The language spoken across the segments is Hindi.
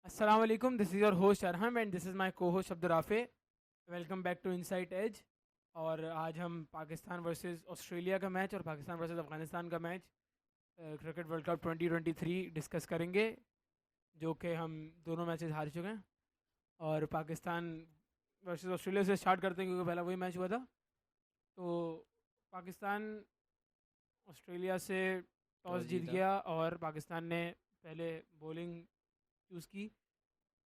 Assalamu alaikum. This is your host Arham and this is my co-host Abdur Rafe. Welcome back to Insight Edge. और आज हम पाकिस्तान वर्सेस ऑस्ट्रेलिया का मैच और पाकिस्तान वर्सेस अफगानिस्तान का match cricket world cup 2023 discuss करेंगे, जो कि हम दोनों मैचेस हार चुके हैं। और पाकिस्तान वर्सेस ऑस्ट्रेलिया से स्टार्ट करते हैं क्योंकि पहला वही मैच हुआ था। तो पाकिस्तान ऑस्ट्रेलिया से टॉस टॉस जीत जीता। गया और पाकिस्तान ने पहले बॉलिंग चूज़ की,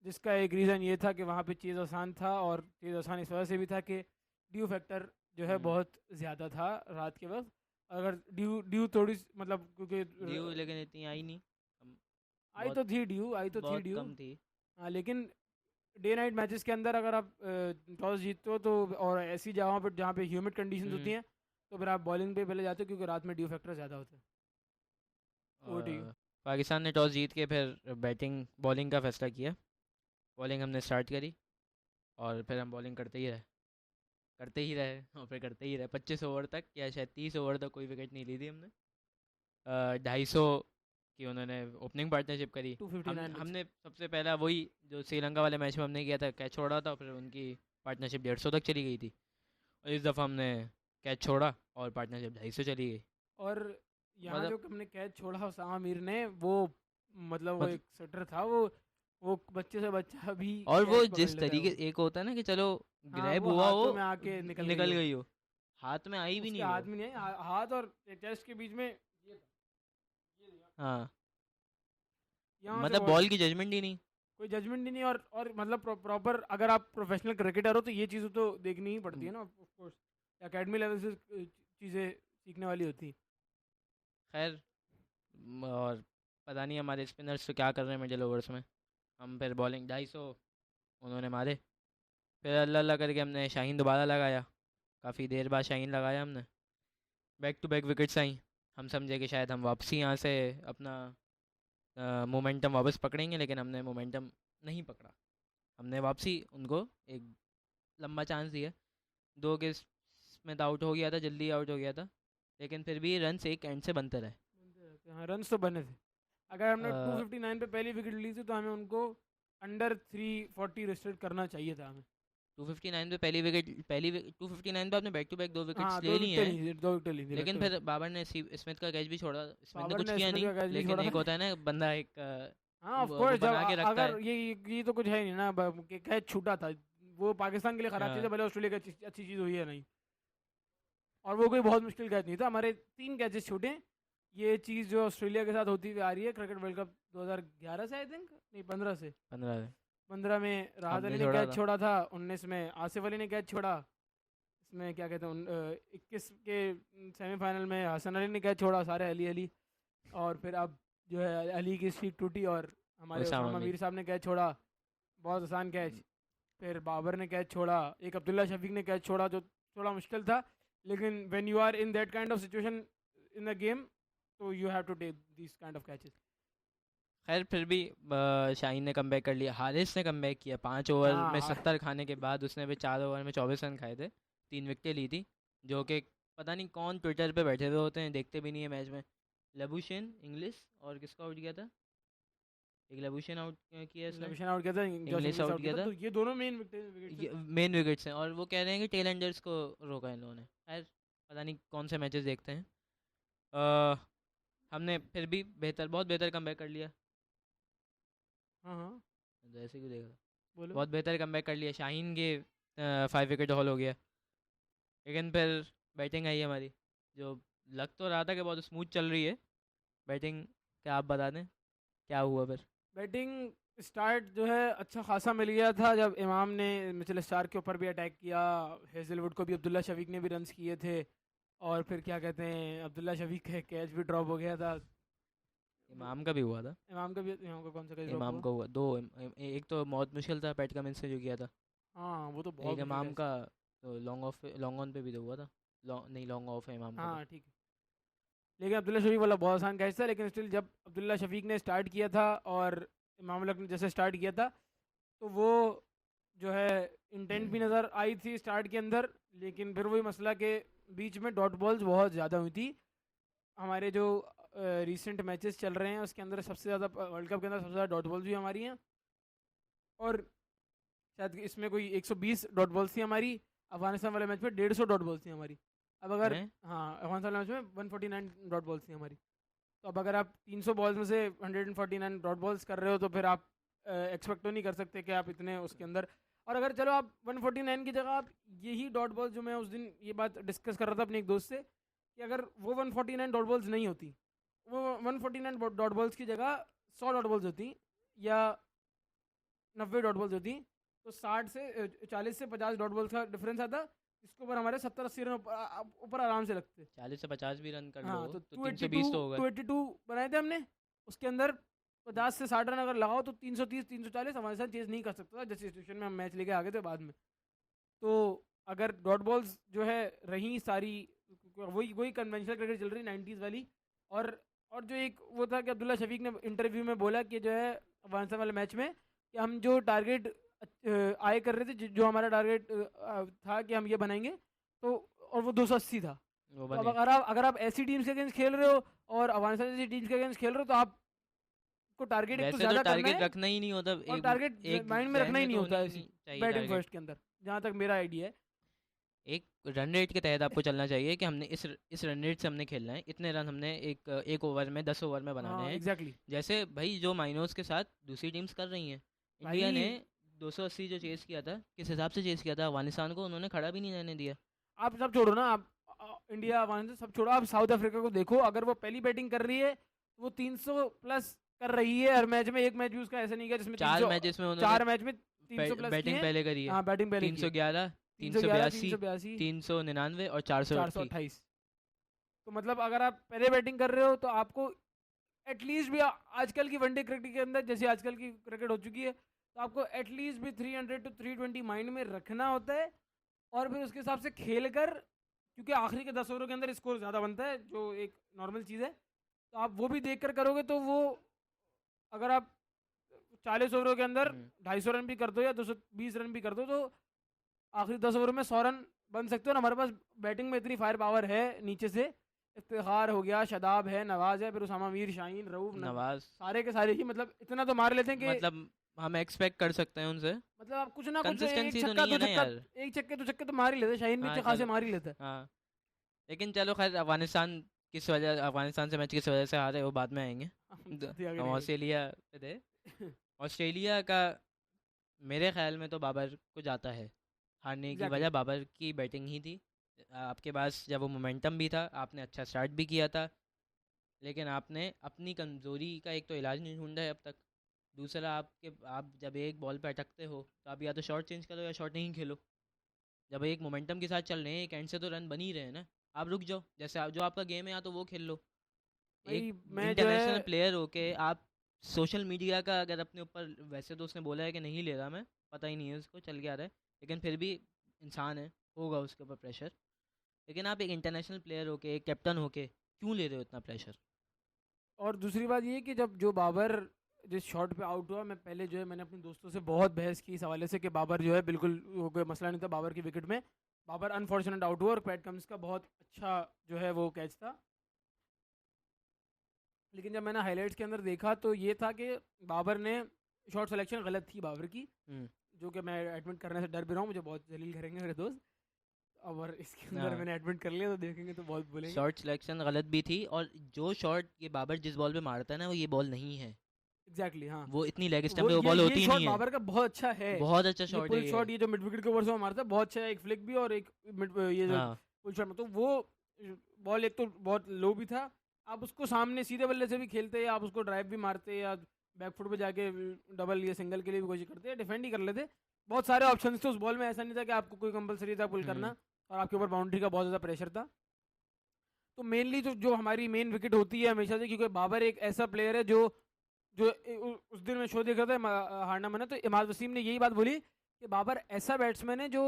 जिसका एक रीज़न ये था कि वहाँ पे चीज़ आसान था। और चीज़ आसान इस वजह से भी था कि ड्यू फैक्टर जो है हम्म। बहुत ज़्यादा था रात के वक्त। अगर ड्यू ड्यू थोड़ी मतलब क्योंकि ड्यू लेकिन इतनी आई नहीं। हम आई बहुत तो थी ड्यू, आई तो थी बहुत ड्यू। कम थी। हाँ, लेकिन डे नाइट मैचेस के अंदर अगर आप टॉस जीतते हो तो, और ऐसी जगहों पर जहाँ पे ह्यूमिड कंडीशंस होती हम्म। हैं, तो फिर आप बॉलिंग पे पहले जाते हो क्योंकि रात में ड्यू फैक्टर ज़्यादा होता है। Over to you. पाकिस्तान ने टॉस जीत के फिर बैटिंग बॉलिंग का फैसला किया। बॉलिंग हमने स्टार्ट करी और फिर हम बॉलिंग करते ही रहे और फिर करते ही रहे 25 ओवर तक, या शायद 30 ओवर तक कोई विकेट नहीं ली थी हमने। 250 की उन्होंने ओपनिंग पार्टनरशिप करी। टू फिफ्टी हम नाइन रन। हमने सबसे पहला वही जो श्रीलंका वाले मैच में हमने किया था, कैच छोड़ा था, फिर उनकी पार्टनरशिप 150 तक चली गई थी। और इस दफ़ा हमने कैच छोड़ा और पार्टनरशिप 250 चली गई। और यहाँ मतलब जो हमने कैच छोड़ा उसामा मीर ने, वो मतलब वो मतलब एक शटर था, वो बच्चे से बच्चा भी और वो कैच पकड़ जिस लेता है तरीके, वो। एक होता है ना कि चलो हाँ, ग्रैब वो हुआ हो, हाथों में आके निकल गई निकल हो। गई हो, हाथ में आई भी उसके नहीं हाथ वो। में नहीं है, हाथ और चेस्ट के बीच में ये था, ये था। हाँ, यहाँ से मतलब बॉल, बॉल की जजमेंट ही नहीं। कोई जजमेंट ही नहीं। और मतलब प्रॉपर अगर आप प्रोफेशनल क्रिकेटर हो तो ये चीज़ तो देखनी ही पड़ती है ना, ऑफ कोर्स। एकेडमी लेवल से चीज़ें सीखने वाली होती। खैर, और पता नहीं हमारे स्पिनर्स तो क्या कर रहे हैं मिडिल ओवर्स में। हम फिर बॉलिंग 250 उन्होंने मारे। फिर अल्लाह अल्लाह करके हमने शाहीन दोबारा लगाया। काफ़ी देर बाद शाहीन लगाया हमने। बैक टू बैक विकेट्स आई। हम समझे कि शायद हम वापसी यहाँ से अपना मोमेंटम वापस पकड़ेंगे, लेकिन हमने मोमेंटम नहीं पकड़ा। हमने वापसी उनको एक लंबा चांस दिया। 2 में तो आउट हो गया था, जल्दी आउट हो गया था, लेकिन फिर भी रन एक एंड से बनते रहे। हाँ, रन्स तो बने थे। अगर हमने अ, 259 पे पहली विकेट ली थी तो हमें उनको अंडर 340 रिस्ट्रिक्ट करना चाहिए था हमें। 259 पे पहली विकेट, 259 पे आपने बैक टू बैक 2 विकेट्स हाँ, ले ली हैं। दो विकेटें ली थी बैक लेकिन टू बैक। फिर बाबर ने स्मिथ का कैच भी छोड़ा। स्मिथ ने बाबर कुछ ने किया स्मिथ नहीं, का कैच भी लेकिन छोड़ा एक है। होता है ना बंदा एक हाँ, ऑफ वो कोर्स। जब बना के रखता अगर है। ये तो कुछ है नहीं ना, कि कैच छूटा था, वो पाकिस्तान के लिए खराब चीज़ है, हाँ। भले ऑस्ट्रेलिया की अच्छी चीज़ हुई है नहीं। और वो कोई बहुत मुश्किल कैच नहीं था, हमारे 3 कैचेस छूटे। ये चीज़ जो ऑस्ट्रेलिया के साथ होती हुई आ रही है क्रिकेट वर्ल्ड कप 2011 से, आई थिंक, नहीं 15 से। 15 15 में राहत अली हमने ने छोड़ा कैच था। छोड़ा था, 19 में आसिफ अली ने कैच छोड़ा। इसमें क्या कहते हैं, 21 के सेमीफाइनल में हसन अली ने कैच छोड़ा, सारे अली अली। और फिर अब जो है अली की स्ट्रीक टूटी और हमारे उसामा उसामा मीर। मीर साहब ने कैच छोड़ा। बहुत आसान कैच। फिर बाबर ने कैच छोड़ा। एक अब्दुल्ला शफीक ने कैच छोड़ा जो थोड़ा मुश्किल था, लेकिन when you are in that kind of situation in the game, तो you have to take this kind of catches. खैर फिर भी शाहीन ने कमबैक कर लिया, हारिस ने कमबैक किया। 5 ओवर हाँ, में हाँ। 70 खाने के बाद उसने भी 4 ओवर में 24 रन खाए थे। 3 विकेटें ली थी। जो कि पता नहीं कौन ट्विटर पे बैठे हुए होते हैं, देखते भी नहीं है मैच में। लबुशेन इंग्लिश और किसका आउट किया था? एक लबुशेन आउट किया इसने। लविशन आउट किया था, Jos English English out out किया किया था, था। तो ये दोनों मेन विकेट थे। ये मेन विकेट्स हैं और वो कह रहे हैं कि टेल एंडर्स को रोका इन लोगों ने। खैर, पता नहीं कौन से मैचेस देखते हैं। अ, हमने फिर भी बहुत बेहतर कमबैक कर लिया। हाँ, हाँ। तो ऐसे क्यों देख रहा? बोलो। बहुत बेहतर कमबैक कर लिया शाहीन के। 5 विकेट हॉल हो गया। लेकिन फिर बैटिंग आई हमारी, जो लग तो रहा था कि बहुत स्मूथ चल रही है बैटिंग। क्या आप बता दें क्या हुआ फिर? बैटिंग स्टार्ट जो है अच्छा खासा मिल गया था जब इमाम ने मिचेल स्टार्क के ऊपर भी अटैक किया। हेजलवुड को भी अब्दुल्ला शफीक ने भी रन्स किए थे। और फिर क्या कहते हैं, अब्दुल्ला शफीक का कैच भी ड्रॉप हो गया था। वो इमाम का भी हुआ था। इमाम का कौन सा कैच ड्रॉप इमाम हुआ? का हुआ दो। एक तो बहुत मुश्किल था, पैट कमिंस ने जो किया था। हाँ, वो तो एक बहुत मुश्किल इमाम कैच का था। तो लॉन्ग ऑन पे भी तो हुआ था। लॉन्ग नहीं, लॉन्ग ऑफ है इमाम का तो। हाँ, ठीक है। लेकिन अब्दुल्ला शफीक वाला बहुत आसान कैच था, लेकिन स्टिल जब अब्दुल्ला शफीक ने स्टार्ट किया था और इमाम उल हक ने जैसे स्टार्ट किया था, तो वो जो है इंटेंट भी नज़र आई थी स्टार्ट के अंदर। लेकिन फिर वही मसला के बीच में डॉट बॉल्स बहुत ज़्यादा हुई थी। हमारे जो रीसेंट मैचेस चल रहे हैं उसके अंदर सबसे ज़्यादा, वर्ल्ड कप के अंदर सबसे ज़्यादा डॉट बॉल्स भी हमारी हैं। और शायद इसमें कोई 120 डॉट बॉल्स थी हमारी, अफगानिस्तान वाले मैच में 150 डॉट बॉल्स थी हमारी। अब अगर हैं? हाँ, अफगानिस्तान वाले मैच में 149 डॉट बॉल्स थी हमारी। तो अब अगर आप 300 बॉल्स में से 149 डॉट बॉल्स कर रहे हो तो फिर आप एक्सपेक्ट तो नहीं कर सकते कि आप इतने उसके अंदर। और अगर चलो आप 149 की जगह आप यही डॉट बॉल्स, जो मैं उस दिन ये बात डिस्कस कर रहा था अपने एक दोस्त से, कि अगर वो 149 डॉट बॉल्स नहीं होती, वो 149 डॉट बॉल्स की जगह 100 डॉट बॉल्स होती या 90 डॉट बॉल्स होती, तो 40 से 50 डॉट बॉल्स का डिफरेंस आता, इसके ऊपर हमारे 70-80 रन ऊपर आराम से लगते। 40 से 50 भी रन कर हाँ, लो तो तो 320 तो होगा। 282 बनाए थे हमने, उसके अंदर 50 से 60 रन अगर लगाओ तो 330 340 हमारे साथ चेज नहीं कर सकता था, जैसे सिचुएशन में हम मैच लेके आ गए थे बाद में। तो अगर डॉट बॉल्स जो है रही सारी, वही वही कन्वेंशनल क्रिकेट चल रही 90s वाली। और जो एक वो था कि अब्दुल्ला शफीक ने इंटरव्यू में बोला कि जो है अफगानिस्तान वाले मैच में, कि हम जो टारगेट आए कर रहे थे, जो हमारा टारगेट था कि हम ये बनाएंगे, तो और वो 280 था। वो तो अब बने। अगर आप ऐसी टीम्स के अगेंस्ट खेल रहे हो और अफगानिस्तान जैसी टीम्स के अगेंस्ट खेल रहे हो, तो आपको टारगेट एक तो वैसे तो ज़्यादा करना टारगेट है, रखना ही नहीं होता, और टारगेट एक माइंड में जहन रखना ही में नहीं तो होता होनी है नहीं चाहिए बैटिंग टारगेट। फर्स्ट के अंदर, जहाँ तक मेरा आइडिया है। एक रन रेट के तहत आपको चलना चाहिए कि हमने इस रन रेट से हमने खेलना है, इतने रन हमने एक ओवर में 10 ओवर में बनाने हाँ हैं। एग्जैक्टली जैसे भाई जो माइनोर्स के साथ दूसरी टीम्स कर रही हैं, इंडिया ने भाई। 280 जो चेस किया था, किस हिसाब से चेस किया था, अफगानिस्तान को उन्होंने खड़ा भी नहीं रहने दिया। आप सब छोड़ो ना, आप इंडिया अफगानिस्तान सब छोड़ो, आप साउथ अफ्रीका को देखो, अगर वो पहली बैटिंग कर रही है तो वो 300 प्लस कर रही है हर मैच में। एक मैच भी उसका ऐसा नहीं गया जिसमें 4 300, मैचेस में उन्होंने 4 मैच में 300 प्लस किए बैटिंग हैं। पहले करी है। हाँ, बैटिंग पहले की है। 311, 311, 382, 382, 399 और 428। 428। तो मतलब अगर आप पहले बैटिंग कर रहे हो तो आपको एटलीस्ट भी आजकल की वनडे क्रिकेट के अंदर, जैसे आजकल की क्रिकेट हो चुकी है, तो आपको एटलीस्ट भी 300 to 320 माइंड में रखना होता है, और फिर उसके हिसाब से खेल कर, क्योंकि आखिरी के 10 ओवरों के अंदर स्कोर ज़्यादा बनता है, जो एक नॉर्मल चीज़ है। तो आप वो भी देख कर करोगे तो वो, अगर आप 40 ओवरों के अंदर हम्म, 250 रन भी कर दो या 220 रन भी कर दो, तो आखिरी 10 ओवर में 100 रन बन सकते हो। और हमारे पास बैटिंग में इतनी फायर पावर है नीचे से, इफ्तिखार हो गया, शदाब है, नवाज है, फिर उसामा मीर, शाहीन, रऊफ, नवाज। सारे के सारे ही मतलब इतना तो मार लेते हैं कि मतलब हम एक्सपेक्ट कर सकते हैं उनसे। मतलब आप कुछ ना कुछ, एक कंसिस्टेंसी तो छक्का नहीं है दो ना छक्का, यार। एक छक्के दो छक्के तो मार ही लेते हैं। शाहीन भी हाँ अच्छे खासे चलो। मार ही लेता है। हाँ, लेकिन चलो खैर, अफगानिस्तान से मैच किस वजह से हारे वो बाद में आएंगे। हम द- जल्दी आगे हम निकल। ऑस्ट्रेलिया पे थे। ऑस्ट्रेलिया का मेरे ख्याल में तो बाबर को जाता है। हारने की एग्जैक्टली। वजह बाबर की बैटिंग ही थी। आपके पास जब वो मोमेंटम भी था, आपने अच्छा स्टार्ट भी किया था, लेकिन आपने अपनी कमज़ोरी का एक तो इलाज नहीं ढूंढा है अब तक। दूसरा, आप जब एक बॉल पे अटकते हो तो आप या तो शॉट चेंज करो या शॉट नहीं खेलो। जब एक मोमेंटम के साथ चल रहे हैं, एक एंड से तो रन बन ही रहे हैं ना। आप रुक जाओ, जैसे जो आपका गेम है या तो वो खेल लो। एक भाई मैं जो इंटरनेशनल है, प्लेयर हो के आप सोशल मीडिया का अगर अपने ऊपर, वैसे तो उसने बोला है कि नहीं ले रहा, मैं पता ही नहीं है उसको चल क्या रहा है, लेकिन फिर भी इंसान है, होगा उसके ऊपर प्रेशर। लेकिन आप एक इंटरनेशनल प्लेयर हो के, एक कैप्टन हो के क्यों ले रहे हो इतना प्रेशर? और दूसरी बात ये कि जब जो बाबर जिस शॉट पे आउट हुआ, मैं पहले जो है मैंने अपने दोस्तों से बहुत बहस की इस हवाले से कि बाबर जो है बिल्कुल वो कोई मसला नहीं था बाबर की विकेट में। बाबर अनफॉर्चुनेट आउट हुआ और पैट कम्स का बहुत अच्छा जो है वो कैच था। लेकिन जब मैंने हाइलाइट्स के अंदर देखा तो ये था कि बाबर ने शॉट सिलेक्शन गलत थी बाबर की, हम्म, जो कि मैं एडमिट करने से डर भी रहा हूँ, मुझे बहुत जलील करेंगे मेरे दोस्त। और इसके अंदर हाँ, मैंने एडमिट कर लिया तो देखेंगे तो बहुत बोलेंगे। शॉट सिलेक्शन गलत भी थी, और जो शॉट ये बाबर जिस बॉल पे मारता है ना, वो ये बॉल नहीं है। एग्जैक्टली हाँ। वो इतनी लेग स्टंप वो पे वो बॉल ये होती ही शॉट नहीं है। बाबर का बहुत अच्छा है। बहुत अच्छा ये शॉट है पुल ये। शॉट, ये जो मिड विकेट के ऊपर से वो मारता है बहुत अच्छा है, एक फ्लिक भी और एक ये जो हाँ, पुल शॉट में, तो वो बॉल एक तो बहुत लो भी था। आप उसको सामने सीधे बल्ले से भी खेलते, या आप उसको ड्राइव भी मारते, या बैक फुट पे जाके डबल या सिंगल के लिए भी कोशिश करते, डिफेंड ही कर लेते। बहुत सारे ऑप्शन थे उस बॉल में, ऐसा नहीं था कि आपको कोई कंपलसरी था पुल करना, और आपके ऊपर बाउंड्री का बहुत ज़्यादा प्रेशर था। तो मेनली जो हमारी मेन विकेट होती है हमेशा से, क्योंकि बाबर एक ऐसा प्लेयर है जो जो उस दिन मैं शो देख रहा था हारना मना, तो इमाद वसीम ने यही बात बोली कि बाबर ऐसा बैट्समैन है जो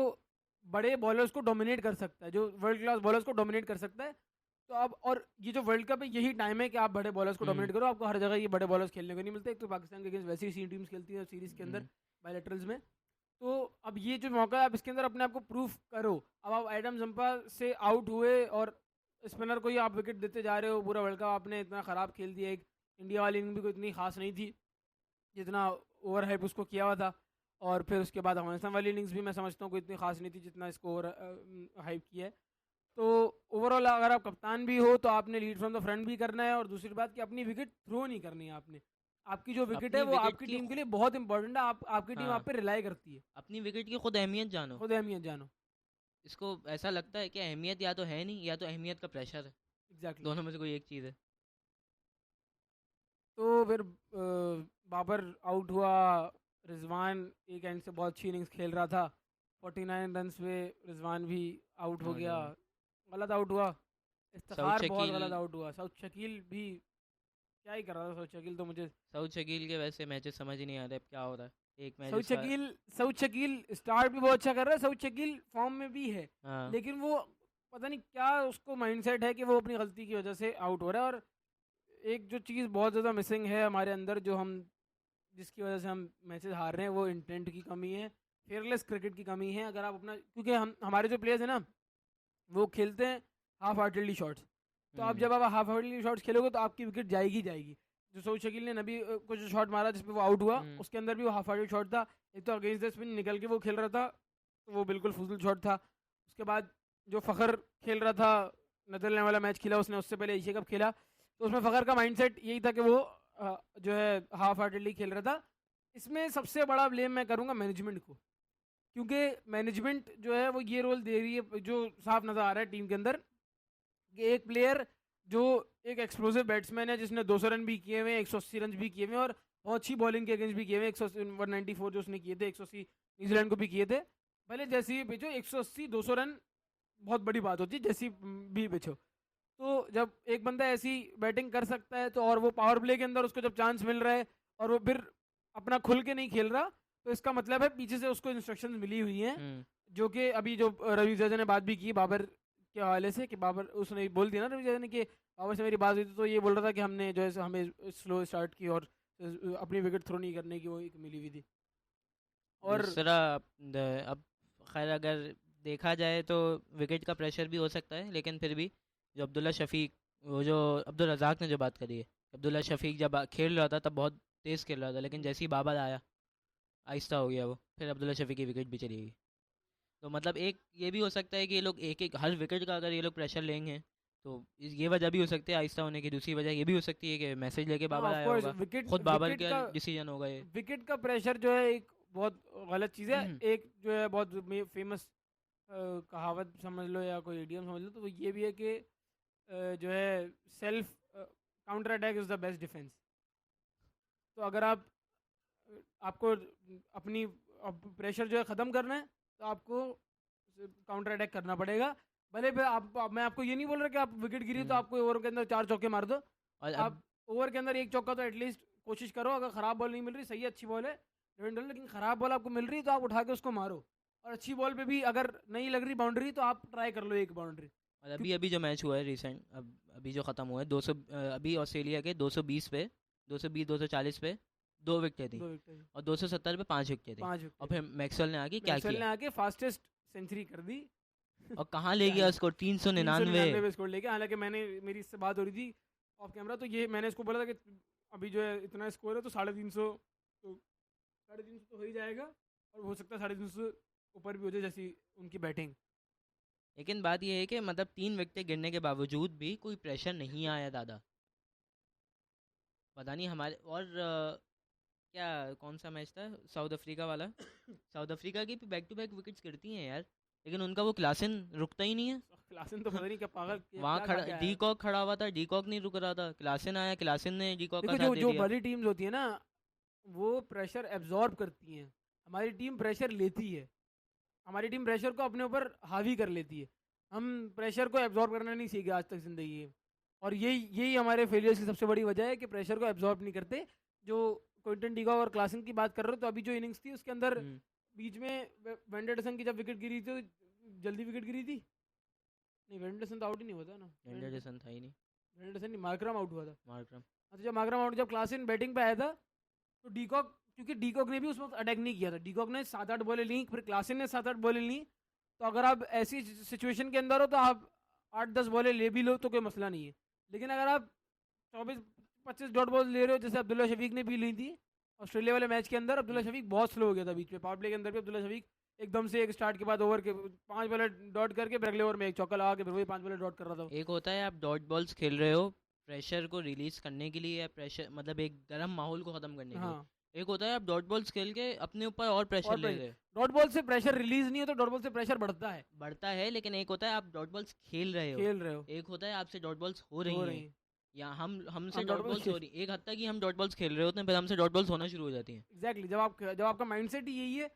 बड़े बॉलर्स को डोमिनेट कर सकता है, जो वर्ल्ड क्लास बॉलर्स को डोमिनेट कर सकता है। तो अब और ये जो वर्ल्ड कप है यही टाइम है कि आप बड़े बॉलर्स को डोमिनेट करो, आपको हर जगह ये बड़े बॉलर्स खेलने को नहीं मिलते। एक तो पाकिस्तान के अगेंस्ट वैसे ही सी टीम्स खेलती है सीरीज़ के अंदर बायलैटरल्स में, तो अब ये जो मौका है आप इसके अंदर अपने आप को प्रूफ करो। अब आप एडम जंपा से आउट हुए और स्पिनर को ही आप विकेट देते जा रहे हो, पूरा वर्ल्ड कप आपने इतना ख़राब खेल दिया। एक इंडिया वाली इनिंग भी कोई इतनी खास नहीं थी जितना ओवर हाइप उसको किया हुआ था। और फिर उसके बाद अफगानिस्तान वाली इनिंग्स भी मैं समझता हूँ कोई इतनी खास नहीं थी जितना इसको ओवर हाइप किया है। तो ओवरऑल अगर आप कप्तान भी हो तो आपने लीड फ्रॉम द फ्रंट भी करना है, और दूसरी बात कि अपनी विकेट थ्रो नहीं करनी है आपने। आपकी जो विकेट है अपनी वो विकेट आपकी की टीम के लिए बहुत इंपॉर्टेंट है, आपकी टीम आप हाँ पे रिलाई करती है। अपनी विकेट की खुद अहमियत जानो। खुद अहमियत जानो। इसको ऐसा लगता है कि अहमियत या तो है नहीं या तो अहमियत का प्रेशर है, एग्जैक्टली। दोनों में से कोई एक चीज़ है। तो फिर बाबर आउट हुआ। रिजवान एक एंड से बहुत अच्छी इनिंग्स खेल रहा था, 49 रन्स पे रिजवान भी आउट हो और गया। गलत आउट हुआ, सऊद इफ्तिखार बहुत शकील गलत आउट हुआ। साउथ शकील भी क्या ही कर रहा था। साउथ शकील तो मुझे सऊद शकील के वैसे मैचेस समझ ही नहीं आ रहे अब क्या हो रहा है। एक मैच साउथ उसका शकील साउथ शकील स्टार्ट भी बहुत अच्छा कर रहा है। साउथ शकील फॉर्म में भी है, हाँ लेकिन वो पता नहीं क्या उसको माइंडसेट है कि वो अपनी गलती की वजह से आउट हो रहा है। और एक जो चीज़ बहुत ज़्यादा मिसिंग है हमारे अंदर, जो हम जिसकी वजह से हम मैचेस हार रहे हैं, वो इंटेंट की कमी है, फेयरलेस क्रिकेट की कमी है। अगर आप अपना, क्योंकि हम हमारे जो प्लेयर्स हैं ना वो खेलते हैं हाफ हार्टेडली शॉट्स। तो आप जब आप हाफ हार्टेडली शॉट्स खेलोगे तो आपकी विकेट जाएगी ही जाएगी। जो सऊद शकील ने नबी को जो शॉट मारा जिसपे वो आउट हुआ, उसके अंदर भी वो हाफ हार्टेड शॉट था। एक तो अगेंस्ट द स्पिन निकल के वो खेल रहा था, तो वो बिल्कुल फुजल शॉट था। उसके बाद जो फ़खर खेल रहा था, नेदरलैंड वाला मैच खेला उसने, उससे पहले एशिया कप खेला, तो उसमें फ़खर का माइंडसेट यही था कि वो जो है हाफ हार्टेडली खेल रहा था। इसमें सबसे बड़ा ब्लेम मैं करूँगा मैनेजमेंट को, क्योंकि मैनेजमेंट जो है वो ये रोल दे रही है जो साफ नज़र आ रहा है टीम के अंदर, कि एक प्लेयर जो एक एक्सप्लोसिव बैट्समैन है जिसने 200 रन भी किए हुए हैं, 180 रन भी किए हुए हैं, और बहुत अच्छी बॉलिंग के अगेंस्ट भी किए हुए हैं। 194 जो उसने किए थे, 180 न्यूजीलैंड को भी किए थे। भले जैसी भी पिचो 180 200 रन बहुत बड़ी बात होती है, जैसी भी पिचो। तो जब एक बंदा ऐसी बैटिंग कर सकता है, तो और वो पावर प्ले के अंदर उसको जब चांस मिल रहा है और वो फिर अपना खुल के नहीं खेल रहा, तो इसका मतलब है पीछे से उसको इंस्ट्रक्शंस मिली हुई हैं। जो कि अभी जो रवि जडेजा ने बात भी की बाबर के हवाले से, कि बाबर उसने बोल दिया ना रवि जडेजा ने कि बाबर से मेरी बात हुई थी, तो ये बोल रहा था कि हमने जो है हमें स्लो स्टार्ट की और अपनी विकेट थ्रो नहीं करने की वो एक मिली हुई थी। और दूसरा अब खैर अगर देखा जाए तो विकेट का प्रेशर भी हो सकता है, लेकिन फिर भी जो अब्दुल्ला शफीक, वो जो अब्दुल रज़ाक ने जो बात करी है, अब्दुल्ला शफीक जब खेल रहा था तब बहुत तेज़ खेल रहा था, लेकिन जैसे ही बाबर आया आहिस्ता हो गया वो, फिर अब्दुल्ला शफीक की विकेट भी चली गई। तो मतलब एक ये भी हो सकता है कि ये लोग एक एक हर विकेट का अगर ये लोग प्रेशर लेंगे तो ये वजह भी हो सकती है आहिस्ता होने की। दूसरी वजह ये भी हो सकती है कि मैसेज लेके हाँ, बाबर ऑफ आया कोर्स होगा, विकेट खुद बाबर विकेट का का डिसीजन होगा ये। विकेट का प्रेशर जो है एक बहुत गलत चीज़ है। एक जो है बहुत फेमस कहावत समझ लो या कोई इडियम समझ लो, तो वो ये भी है कि जो है self counter attack is the best defence. तो अगर आप आपको अपनी प्रेशर जो है ख़त्म करना है, तो आपको काउंटर अटैक करना पड़ेगा। भले फिर मैं आपको ये नहीं बोल रहा कि आप विकेट गिरी तो आपको ओवर के अंदर 4 चौके मार दो। और आप ओवर के अंदर 1 चौका तो एटलीस्ट कोशिश करो। अगर ख़राब बॉल नहीं मिल रही, सही है अच्छी बॉल है लेकिन ख़राब बॉल आपको मिल रही है तो आप उठा के उसको मारो। और अच्छी बॉल पे भी अगर नहीं लग रही बाउंड्री तो आप ट्राई कर लो एक बाउंड्री। और अभी अभी जो मैच हुआ है रिसेंट, अभी जो ख़त्म हुआ है 200, अभी ऑस्ट्रेलिया के 220 पे 220 240 पे 2 विकेटें थी, 2 विकेट, और 270 पे 5 विकेटें थी। 5 और विकेट। फिर मैक्सवेल ने आके क्या मैक्सवेल ने किया आके फास्टेस्ट सेंचुरी कर दी। और कहाँ ले गया उसको, 399। 399 पे स्कोर लेके। हालांकि मेरी इससे बात हो रही थी ऑफ कैमरा, तो ये मैंने इसको बोला था कि अभी जो है इतना स्कोर है तो 350 तो 350 तो हो ही जाएगा, और हो सकता है 350 ऊपर भी हो जाए जैसी उनकी बैटिंग। लेकिन बात यह है कि मतलब 3 विकेटें गिरने के बावजूद भी कोई प्रेशर नहीं आया दादा, पता नहीं हमारे। और क्या कौन सा मैच था साउथ अफ्रीका वाला, साउथ अफ्रीका की भी बैक टू बैक विकेट्स गिरती हैं यार, लेकिन उनका वो क्लासन रुकता ही नहीं है। क्लासन तो पता नहीं क्या पागल वहाँ खड़ा डीकॉक खड़ा हुआ था, डीकॉक नहीं रुक रहा था, क्लासन आया, क्लासन ने डीकॉक का देखो साथ दे जो दिया। बड़ी टीम्स होती है ना वो प्रेशर एब्जॉर्ब करती हैं। हमारी टीम प्रेशर लेती है, हमारी टीम प्रेशर को अपने ऊपर हावी कर लेती है। हम प्रेशर को एब्जॉर्ब करना नहीं सीखे आज तक ज़िंदगी में, और यही हमारे फेलियर्स की सबसे बड़ी वजह है कि प्रेशर को एब्जॉर्ब नहीं करते। जो क्विंटन डीकॉक और क्लासन की बात कर रहे हो, तो अभी जो इनिंग्स थी उसके अंदर बीच में वेंडरसन की जब विकेट गिरी थी, जल्दी विकेट गिरी थी। नहीं, वेंडरसन तो आउट ही नहीं हुआ था ना, वेंडरसन था ही नहीं, वेंडरसन नहीं, मार्करम आउट हुआ था। मार्करम। अच्छा, जब मार्करम आउट, जब क्लासन बैटिंग पे आया था तो डीकॉक, क्योंकि डीकॉक ने भी उस वक्त अटैक नहीं किया था, डीकॉक ने 7-8 बॉलें ली, फिर क्लासन ने 7-8 बॉलें ली। तो अगर आप ऐसी सिचुएशन के अंदर हो तो आप 8-10 बॉलें ले भी लो तो कोई मसला नहीं है। लेकिन अगर आप 24-25 डॉट बॉल ले रहे हो, जैसे अब्दुल्ला शफीक ने भी ली थी, ऑस्ट्रेलिया वाले मैच के अंदर अब्दुल्ला शफीक बहुत स्लो हो गया था बीच में, पावर प्ले के अंदर भी अब्दुल्ला शफीक एकदम से एक स्टार्ट के बाद ओवर के 5 बॉल डॉट करके फिर अगले ओवर में एक चौका लगा के फिर वही 5 बॉल डॉट कर रहा था। एक होता है आप डॉट बॉल्स खेल रहे हो प्रेशर को रिलीज करने के लिए, या प्रेशर मतलब एक गर्म माहौल को ख़त्म करने के हाँ, लिए। एक होता है आप डॉट बॉल्स खेल के अपने ऊपर और प्रेशर और ले रहे हो, डॉट बॉल से प्रेशर रिलीज नहीं होता, डॉट बॉल से प्रेशर बढ़ता है, बढ़ता है। लेकिन एक होता है आप डॉट बॉल्स खेल रहे हो, खेल रहे हो, एक होता है आपसे डॉट बॉल्स हो हो रही रही हैं, है। या हमसे हम डॉट डॉट बॉल्स बॉल हो रही, एक हद तक कि हम डॉट बॉल्स खेल रहे होते हैं फिर हमसे डॉट बॉल्स होना शुरू हो जाती हैं। एग्जैक्टली, जब आपका माइंडसेट ही यही है,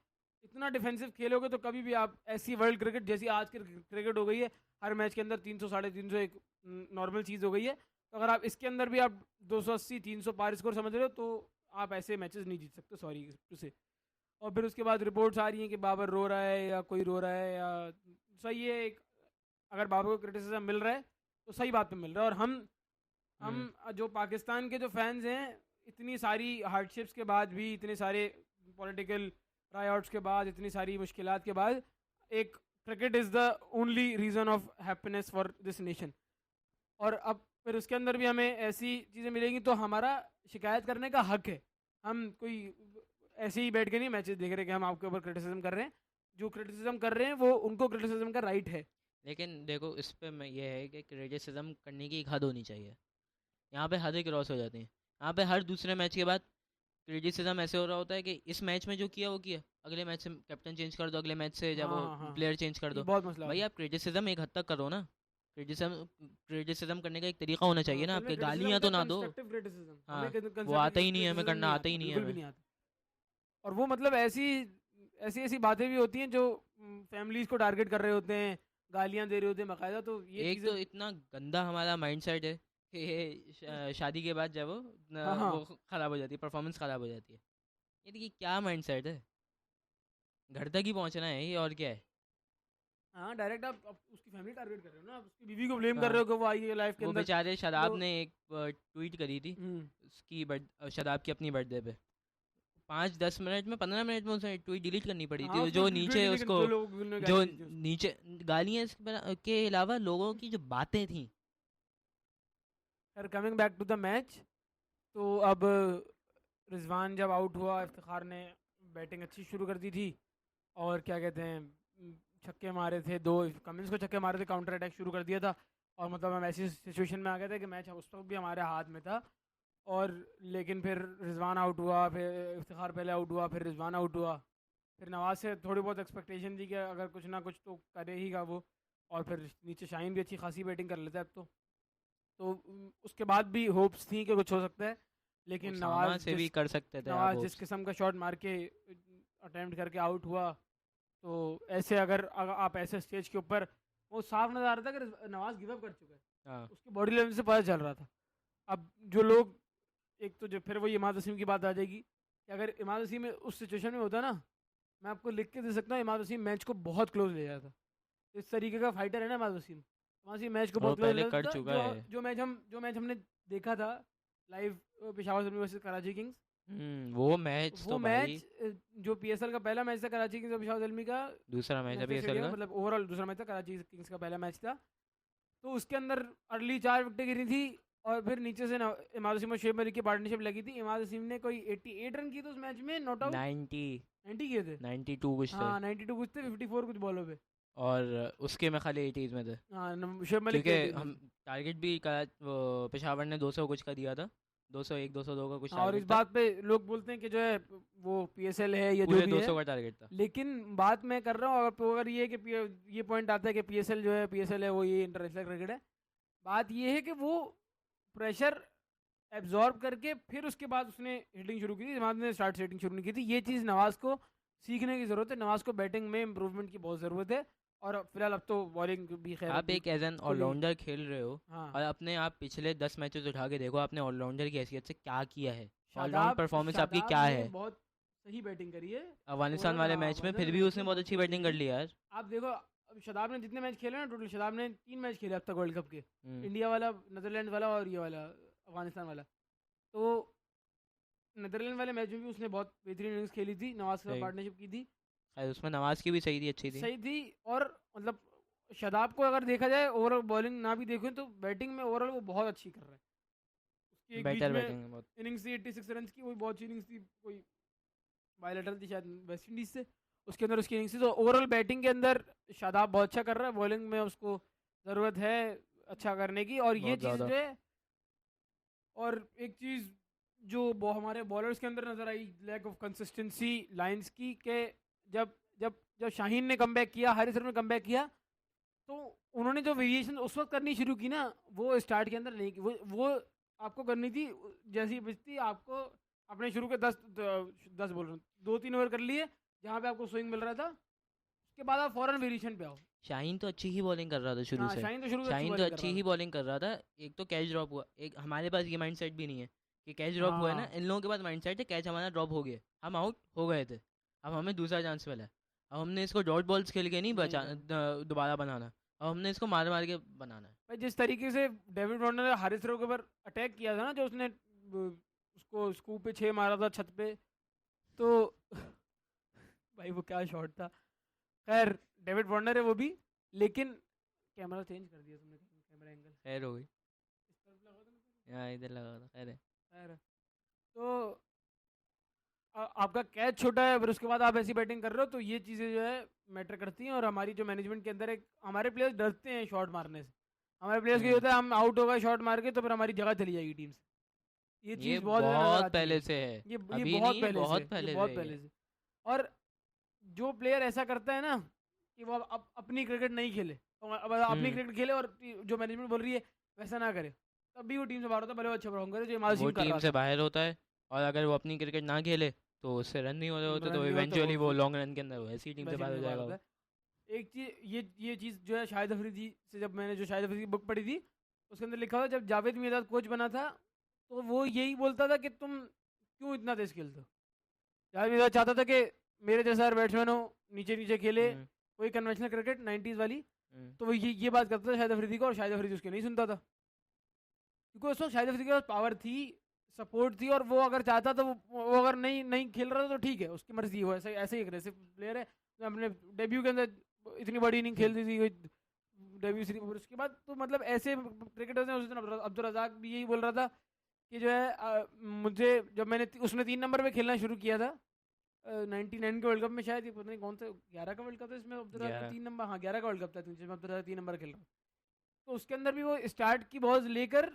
इतना डिफेंसिव खेलोगे तो कभी भी आप ऐसी वर्ल्ड क्रिकेट जैसी आज की क्रिकेट हो गई है, हर मैच के अंदर 300 350 एक नॉर्मल चीज़ हो गई है, तो अगर आप इसके अंदर भी आप 280 300 पार स्कोर समझ रहे हो तो आप ऐसे मैचेस नहीं जीत सकते, सॉरी से। और फिर उसके बाद रिपोर्ट्स आ रही हैं कि बाबर रो रहा है या कोई रो रहा है, या सही है अगर बाबर को क्रिटिसिज्म मिल रहा है तो सही बात पे मिल रहा है। और हम जो पाकिस्तान के जो फैंस हैं, इतनी सारी हार्डशिप्स के बाद भी, इतने सारे पॉलिटिकल रायआउट्स के बाद, इतनी सारी मुश्किलात के बाद, एक cricket is the only reason of happiness for this nation. और अब फिर उसके अंदर भी हमें ऐसी चीज़ें मिलेंगी तो हमारा शिकायत करने का हक है। हम कोई ऐसे ही बैठ के नहीं मैचेस देख रहे कि हम आपके ऊपर क्रिटिसिज्म कर रहे हैं, जो क्रिटिसिज्म कर रहे हैं वो उनको क्रिटिसिज्म का राइट है। लेकिन देखो इस पे मैं ये है कि क्रिटिसिज्म करने की एक हद होनी चाहिए, यहाँ पे हदें क्रॉस हो जाती हैं। यहाँ पे हर दूसरे मैच के बाद क्रिटिसिज्म ऐसे हो रहा होता है कि इस मैच में जो किया वो किया, अगले मैच से कैप्टन चेंज कर दो, अगले मैच से जब वो हाँ, हाँ, प्लेयर चेंज कर ये दो। बहुत मसला भाई है। आप क्रिटिसिज्म एक हद तक करो ना, क्रिटिसिज्म करने का एक तरीका होना चाहिए ना, आपके गालियाँ तो ना दो। कंस्ट्रक्टिव क्रिटिसिज्म हाँ, हमें वो आता ही नहीं है, हमें करना आता ही नहीं है बिल्कुल भी हमें। नहीं आता। और वो मतलब ऐसी ऐसी ऐसी बातें भी होती हैं जो फैमिलीज को टारगेट कर रहे होते हैं, गालियां दे रहे होते हैं बाकायदा, तो ये एक तो चीज़ें। इतना गंदा हमारा माइंडसेट है कि ये शादी के बाद जब हाँ, हाँ, वो ख़राब हो जाती है, परफॉर्मेंस ख़राब हो जाती है। ये देखिए क्या माइंडसेट है, घर तक ही पहुंचना है ये, और क्या है। हाँ, डायरेक्ट आप उसकी फैमिली टारगेट कर रहे हो ना, आप उसकी बीवी को ब्लेम कर हाँ, रहे हो कि वो आई है लाइफ के वो अंदर। बेचारे शराब तो ने एक ट्वीट करी थी हम्म, उसकी शराब की अपनी बर्थडे पे, 5-10 मिनट में 15 मिनट में उसे ट्वीट डिलीट करनी पड़ी हाँ, थी। उसने जो ट्वीट नीचे लेकिन उसको जो लोग उन्होंने जो गाली दी थी उसको। नीचे गालियाँ के अलावा लोगों की जो बातें थी। खैर, coming back to the match, तो अब रिजवान जब आउट हुआ, इफ्तिखार ने बैटिंग अच्छी शुरू कर दी थी, और क्या कहते हैं, छक्के मारे थे दो, कमिंस को छक्के मारे थे, काउंटर अटैक शुरू कर दिया था, और मतलब हम ऐसी सिचुएशन में आ गए थे कि मैच उस वक्त भी हमारे हाथ में था। और लेकिन फिर रिजवान आउट हुआ, फिर इफ्तिखार पहले आउट हुआ, फिर रिजवान आउट हुआ, फिर नवाज से थोड़ी बहुत एक्सपेक्टेशन थी कि अगर कुछ ना कुछ तो करे ही वो। और फिर नीचे शाहीन भी अच्छी खासी बैटिंग कर लेता है अब तो उसके बाद भी होप्स थी कि कुछ हो सकता है, लेकिन उसामा से भी कर सकते थे आप नवाज जिस होप्स। किस्म का शॉट मार के अटेम्प्ट करके आउट हुआ, तो ऐसे अगर आप ऐसे स्टेज के ऊपर, वो साफ नजर आ रहा था कि नवाज गिव अप कर चुका है, हाँ, उसकी बॉडी लैंग्वेज से पता चल रहा था। अब जो लोग, एक तो जो फिर वो इमाद वसीम की बात आ जाएगी कि अगर इमाद वसीम उस सिचुएशन में होता ना, मैं आपको लिख के दे सकता हूँ, इमाद वसीम मैच को बहुत क्लोज ले जाता। इस तरीके का फाइटर है ना इमाद वसीम, इमाद वसीम मैच को वो बहुत क्लोज पहले ले कर जाता। चुका है। जो मैच हमने देखा था live, Peshawar Zalmi versus Karachi Kings, वो मैच वो तो भाई मैच जो पीएसएल का पहला मैच था कराची किंग्स और पेशावर ज़ल्मी का, दूसरा मैच है नेशनल PSL स्टेडियम का। मतलब ओवरऑल दूसरा मैच था, कराची किंग्स का पहला मैच था, तो उसके अंदर अर्ली 4 विकेटें गिरी थी, और फिर नीचे से इमाद वसीम और शुएब मलिक की पार्टनरशिप लगी थी। इमाद वसीम ने कोई 88 रन किए थे उस मैच में, नॉट आउट 90 किए थे। 92 कुछ थे, हाँ, 92 कुछ थे, 54 कुछ बॉलों पे। और उसके में खाली 80s में थे, हाँ, शुएब मलिक के क्योंकि 80 हम में थे। टारगेट भी वो पेशावर ने 200 कुछ का दिया था, 201 202 का कुछ हाँ, और इस टारगेट था, बात पे लोग बोलते हैं कि जो है वो पीएसएल है या जो पूरे भी 200 है, का टारगेट था। लेकिन बात मैं कर रहा हूँ, अगर ये है कि ये पॉइंट आता है कि पीएसएल जो है, पीएसएल है वो ये इंटरनेशनल क्रिकेट है, बात ये है कि वो प्रेशर एब्जॉर्ब करके फिर उसके बाद उसने हिटिंग शुरू की थी, इमाद ने स्टार्ट से हिटिंग शुरू नहीं की थी। ये चीज़ नवाज को सीखने की ज़रूरत है, नवाज को बैटिंग में इंप्रूवमेंट की बहुत ज़रूरत है, और फिलहाल अब तो बॉलिंग भी खैर आप एक एज एन ऑलराउंडर खेल रहे हो, हाँ, और अपने आप पिछले 10 मैचेस उठा के देखो आपने ऑलराउंडर की हैसियत से क्या किया है, ऑलराउंड शादाब परफॉर्मेंस आपकी शादाब क्या ने है। बहुत सही बैटिंग करी है। अफगानिस्तान वाले मैच में फिर भी उसने बहुत अच्छी बैटिंग कर ली यार। आप देखो, अब शादाब ने जितने मैच खेले ना, टोटल शादाब ने 3 मैच खेले अब तक वर्ल्ड कप के, हम्म, इंडिया वाला, नीदरलैंड वाला और ये वाला अफगानिस्तान वाला। तो नीदरलैंड वाले मैच में भी उसने बहुत बेहतरीन इनिंग्स खेली थी, नवाज के साथ सही। पार्टनरशिप की थी, खैर उसमें नवाज की भी सही थी, अच्छी थी। सही थी। और मतलब शादाब को अगर देखा जाए, ओवरऑल बॉलिंग ना भी देखें तो बैटिंग में ओवरऑल वो बहुत अच्छी कर रहा है। उसकी एक बीच बेटर में बैटिंग है बहुत। इनिंग्स थी 86 रन की, वही बहुत इनिंग्स थी, कोई बायलैटरल थी शायद वेस्ट इंडीज से, उसके अंदर उसकी इनिंग्स थी। तो ओवरऑल बैटिंग के अंदर शादाब बहुत अच्छा कर रहा है, बॉलिंग में उसको ज़रूरत है अच्छा करने की। और ये बहुत चीज़ ज़्यादा। जो है, और एक चीज़ जो हमारे बॉलर्स के अंदर नज़र आई, लैक ऑफ कंसिस्टेंसी लाइंस की, के जब जब जब शाहीन ने कमबैक किया, हारिस ने कमबैक किया, तो उन्होंने जो वेरिएशन उस वक्त करनी शुरू की ना, वो स्टार्ट के अंदर नहीं की। वो आपको करनी थी जैसी पिच थी, आपको अपने शुरू के 10 बोल रहा हूँ, 2-3 ओवर कर लिए जहाँ पे आपको स्विंग मिल रहा था, उसके बाद आप फौरन वेरिएशन पे आओ। शाहीन तो अच्छी ही बॉलिंग कर रहा था शुरू हाँ, से। शाहीन तो शुरू से अच्छी शाहीन तो बॉलिंग कर अच्छी रहा ही था। बॉलिंग कर रहा था। एक तो कैच ड्रॉप हुआ, एक हमारे पास ये माइंड सेट भी नहीं है कि कैच ड्रॉप हुआ है ना, हाँ, इन लोगों के पास माइंड सेट है कैच हमारा ड्रॉप हो गया, हम आउट हो गए थे, अब हमें दूसरा चांस मिला है। अब हमने इसको डॉट बॉल्स खेल के नहीं नहीं बचा करना। दोबारा बनाना, अब हमने इसको मार मार के बनाना है। भाई जिस तरीके से डेविड वार्नर ने हारिस राव के ऊपर अटैक किया था ना, जो उसने उसको स्कूप पे 6 मारा था छत पे, तो भाई वो क्या शॉट था। खैर, डेविड वार्नर है वो भी, लेकिन कैमरा चेंज कर दिया तुमने, कैमरा एंगल खैर हो गई, इस तरफ लगा था ना। यहाँ इधर लगा था, खैर है। खैर, तो आपका कैच छोटा है, फिर उसके बाद आप ऐसी बैटिंग कर रहे हो, तो ये चीज़ें जो है मैटर करती हैं। और हमारी जो मैनेजमेंट के अंदर एक, हमारे प्लेयर्स डरते हैं शॉट मारने से। हमारे प्लेयर्स को ये हम्म, होता है हम आउट हो गए शॉट मार के, तो फिर हमारी जगह चली जाएगी टीम से। ये ये चीज़ बहुत ज़्यादा नज़र बहुत आती है। पहले से है, ये अभी बहुत नहीं है, पहले से, बहुत ये पहले बहुत से पहले ये। से। और जो प्लेयर ऐसा करता है ना कि वो अब अपनी क्रिकेट नहीं खेले, और अब अपनी हम्म, क्रिकेट खेले, और जो मैनेजमेंट बोल रही है वैसा ना करे, तब भी वो टीम से बाहर होता है, भले वो अच्छा परफॉर्म करे, जो इमाद वो सिंह कर टीम रहा से था। बाहर होता है, और अगर वो अपनी क्रिकेट ना खेले तो उससे रन नहीं हो रहे होते, रन तो नहीं होता, इवेंचुअली वो लॉन्ग रन के अंदर वो ऐसी टीम से वैसी बाहर टीम हो से बाहर जाएगा होता वो। है। एक चीज, ये चीज़ जो है शाहिद अफरीदी से, जब मैंने जो शाहिद अफरीदी की बुक पढ़ी थी, उसके अंदर लिखा हुआ जब जावेद मियादाद कोच बना था, तो वो यही बोलता था कि तुम क्यों इतना तेज खेलते हो। जावेद मियादाद चाहता था कि मेरे जैसा बैट्समैन हो, नीचे नीचे खेले, हम्म, वही कन्वेंशनल क्रिकेट 90s वाली। हम्म, तो वो ये बात करता था शाहिद अफरीदी को, और शाहिद अफरीदी उसकी नहीं सुनता था, क्योंकि उस वक्त शाहिद अफरीदी के पास पावर थी, सपोर्ट थी, और वो अगर चाहता तो वो अगर नहीं नहीं खेल रहा था तो ठीक है, उसकी मर्जी, वो ऐसे ऐसे ही अग्रेसिव प्लेयर है। जो अपने डेब्यू के अंदर इतनी बड़ी इनिंग खेल दी थी डेब्यू सीरीज, उसके बाद तो मतलब ऐसे क्रिकेटर्स हैं। उस दिन अब्दुल रज़ाक भी यही बोल रहा था कि जो है मुझे जब मैंने उसने 3 नंबर पे खेलना शुरू किया था 99 के वर्ल्ड कप में, शायद ये पता नहीं कौन सा 11 का वर्ल्ड कप था, इसमें अब्दुल रज़ाक ने 11। 3 नंबर, हाँ 11 का वर्ल्ड कप था जिसमें अब्दुल रज़ाक 3 नंबर खेल रहा था। तो उसके अंदर भी वो स्टार्ट की बॉल्स लेकर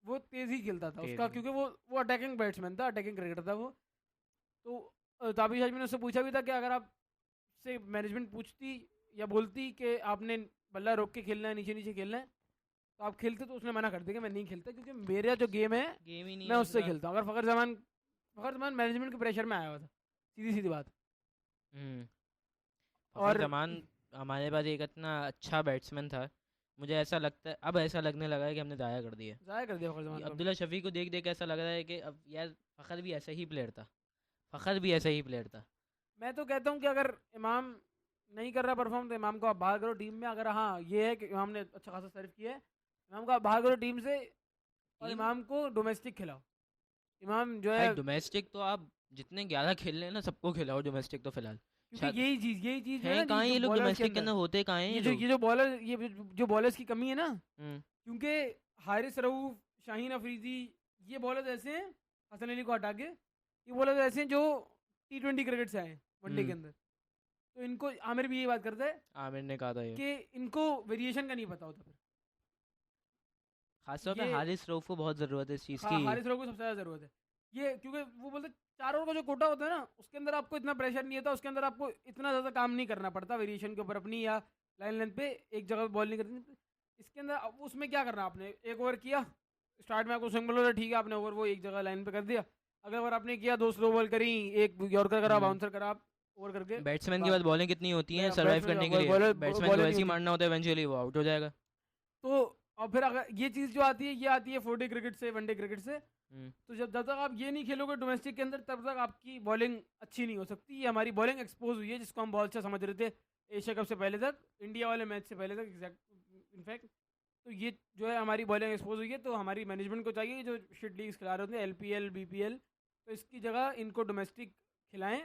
वो तेज ही खेलता था तेज उसका, है। क्योंकि वो अटैकिंग बैट्समैन था, अटैकिंग क्रिकेटर था वो। तो ताबिश आजमी ने उससे पूछा भी था कि अगर आप से मैनेजमेंट पूछती या बोलती कि आपने बल्ला रोक के खेलना है, नीचे नीचे खेलना है, तो आप खेलते, तो उसने मना कर दिया कि मैं नहीं खेलता, क्योंकि मेरा जो गेम है गेम ही नहीं मैं है उससे दूसरा। खेलता हूँ। अगर फ़खर जमान मैनेजमेंट के प्रेशर में आया हुआ था, सीधी सीधी बात। हम्म, फ़खर और जमान हमारे पास एक इतना अच्छा बैट्समैन था, मुझे ऐसा लगता है, अब ऐसा लगने लगा है कि हमने ज़ाया कर दिया। ज़ाया कर दिया फ़खर ये जमान को। अब्दुल्ला शफी को देख देख ऐसा लग रहा है कि अब यार फ़खर भी ऐसा ही प्लेयर था, फ़खर भी ऐसा ही प्लेयर था। मैं तो कहता हूँ कि अगर इमाम नहीं कर रहा परफॉर्म, तो इमाम को आप बाहर करो टीम में। अगर हाँ ये है कि इमाम ने अच्छा खासा सर्व किया है, इमाम को आप बाहर करो टीम से, और टीम इमाम को डोमेस्टिक खिलाओ। इमाम जो भाई है, डोमेस्टिक तो आप जितने 11 खेल रहे हैं ना सबको खिलाओ डोमेस्टिक तो फिलहाल। क्योंकि शायद यही चीज़ जो है हैं ना, कहाँ जो ये लोग बॉलर्स के डोमेस्टिक के अंदर, अंदर, होते कहाँ हैं ये लोग। ये जो बॉलर, ये जो बॉलर्स की कमी है ना, हम्म, क्योंकि हारिस रऊफ, शाहीन अफरीदी, ये बॉलर्स ऐसे हैं, हसन अली को हटा के, ये बॉलर्स ऐसे हैं जो T20 क्रिकेट से आए हैं वनडे के हम्म, अंदर। तो इनको, आमिर भी यही बात करता है आमिर ने कहा था ये, कि इनको वेरिएशन का नहीं पता होता। फिर खासतौर पे ये हारिस रऊफ को बहुत ज़रूरत है इस चीज़ की। हारिस राव को सबसे ज़्यादा ज़रूरत है, ये क्योंकि वो बोलते 4 ओवर का जो कोटा होता है ना, उसके अंदर आपको इतना प्रेशर नहीं होता, उसके अंदर आपको इतना ज़्यादा काम नहीं करना पड़ता वेरिएशन के ऊपर अपनी, या लाइन लेंथ पे एक जगह बॉल नहीं करनी। इसके अंदर उसमें क्या करना, आपने 1 ओवर किया, स्टार्ट में आपको स्विंग बॉल होता है, ठीक है, आपने ओवर वो एक जगह लाइन पे कर दिया। अगले ओवर आपने किया 2 स्लो बॉल करी, एक यॉर्कर करा, हम्म, बाउंसर करा, आप ओवर करके बैट्समैन के बाहर। पास बॉलिंग कितनी होती है सर्वाइव बैट्समैन करने के लिए, बॉलर बैट्समैन को बॉलर नहीं वैसे ही होती। मारना होता है, इवेंचुअली वो आउट हो जाएगा। तो और फिर अगर ये चीज़ जो आती है, ये आती है 4 डे क्रिकेट से, 1 डे क्रिकेट से। हम्म, तो जब तक आप ये नहीं खेलोगे डोमेस्टिक के अंदर, तब तक आपकी बॉलिंग अच्छी नहीं हो सकती। ये हमारी बॉलिंग एक्सपोज हुई है, जिसको हम बहुत अच्छा समझ रहे थे एशिया कप से पहले तक, इंडिया वाले मैच से पहले तक एग्जैक्ट इनफैक्ट। तो ये जो है हमारी बॉलिंग एक्सपोज हुई है, तो हमारी मैनेजमेंट को चाहिए, ये जो शिट लीग्स खिला रहे होते हैं LPL BPL, तो इसकी जगह इनको डोमेस्टिक खिलाएं।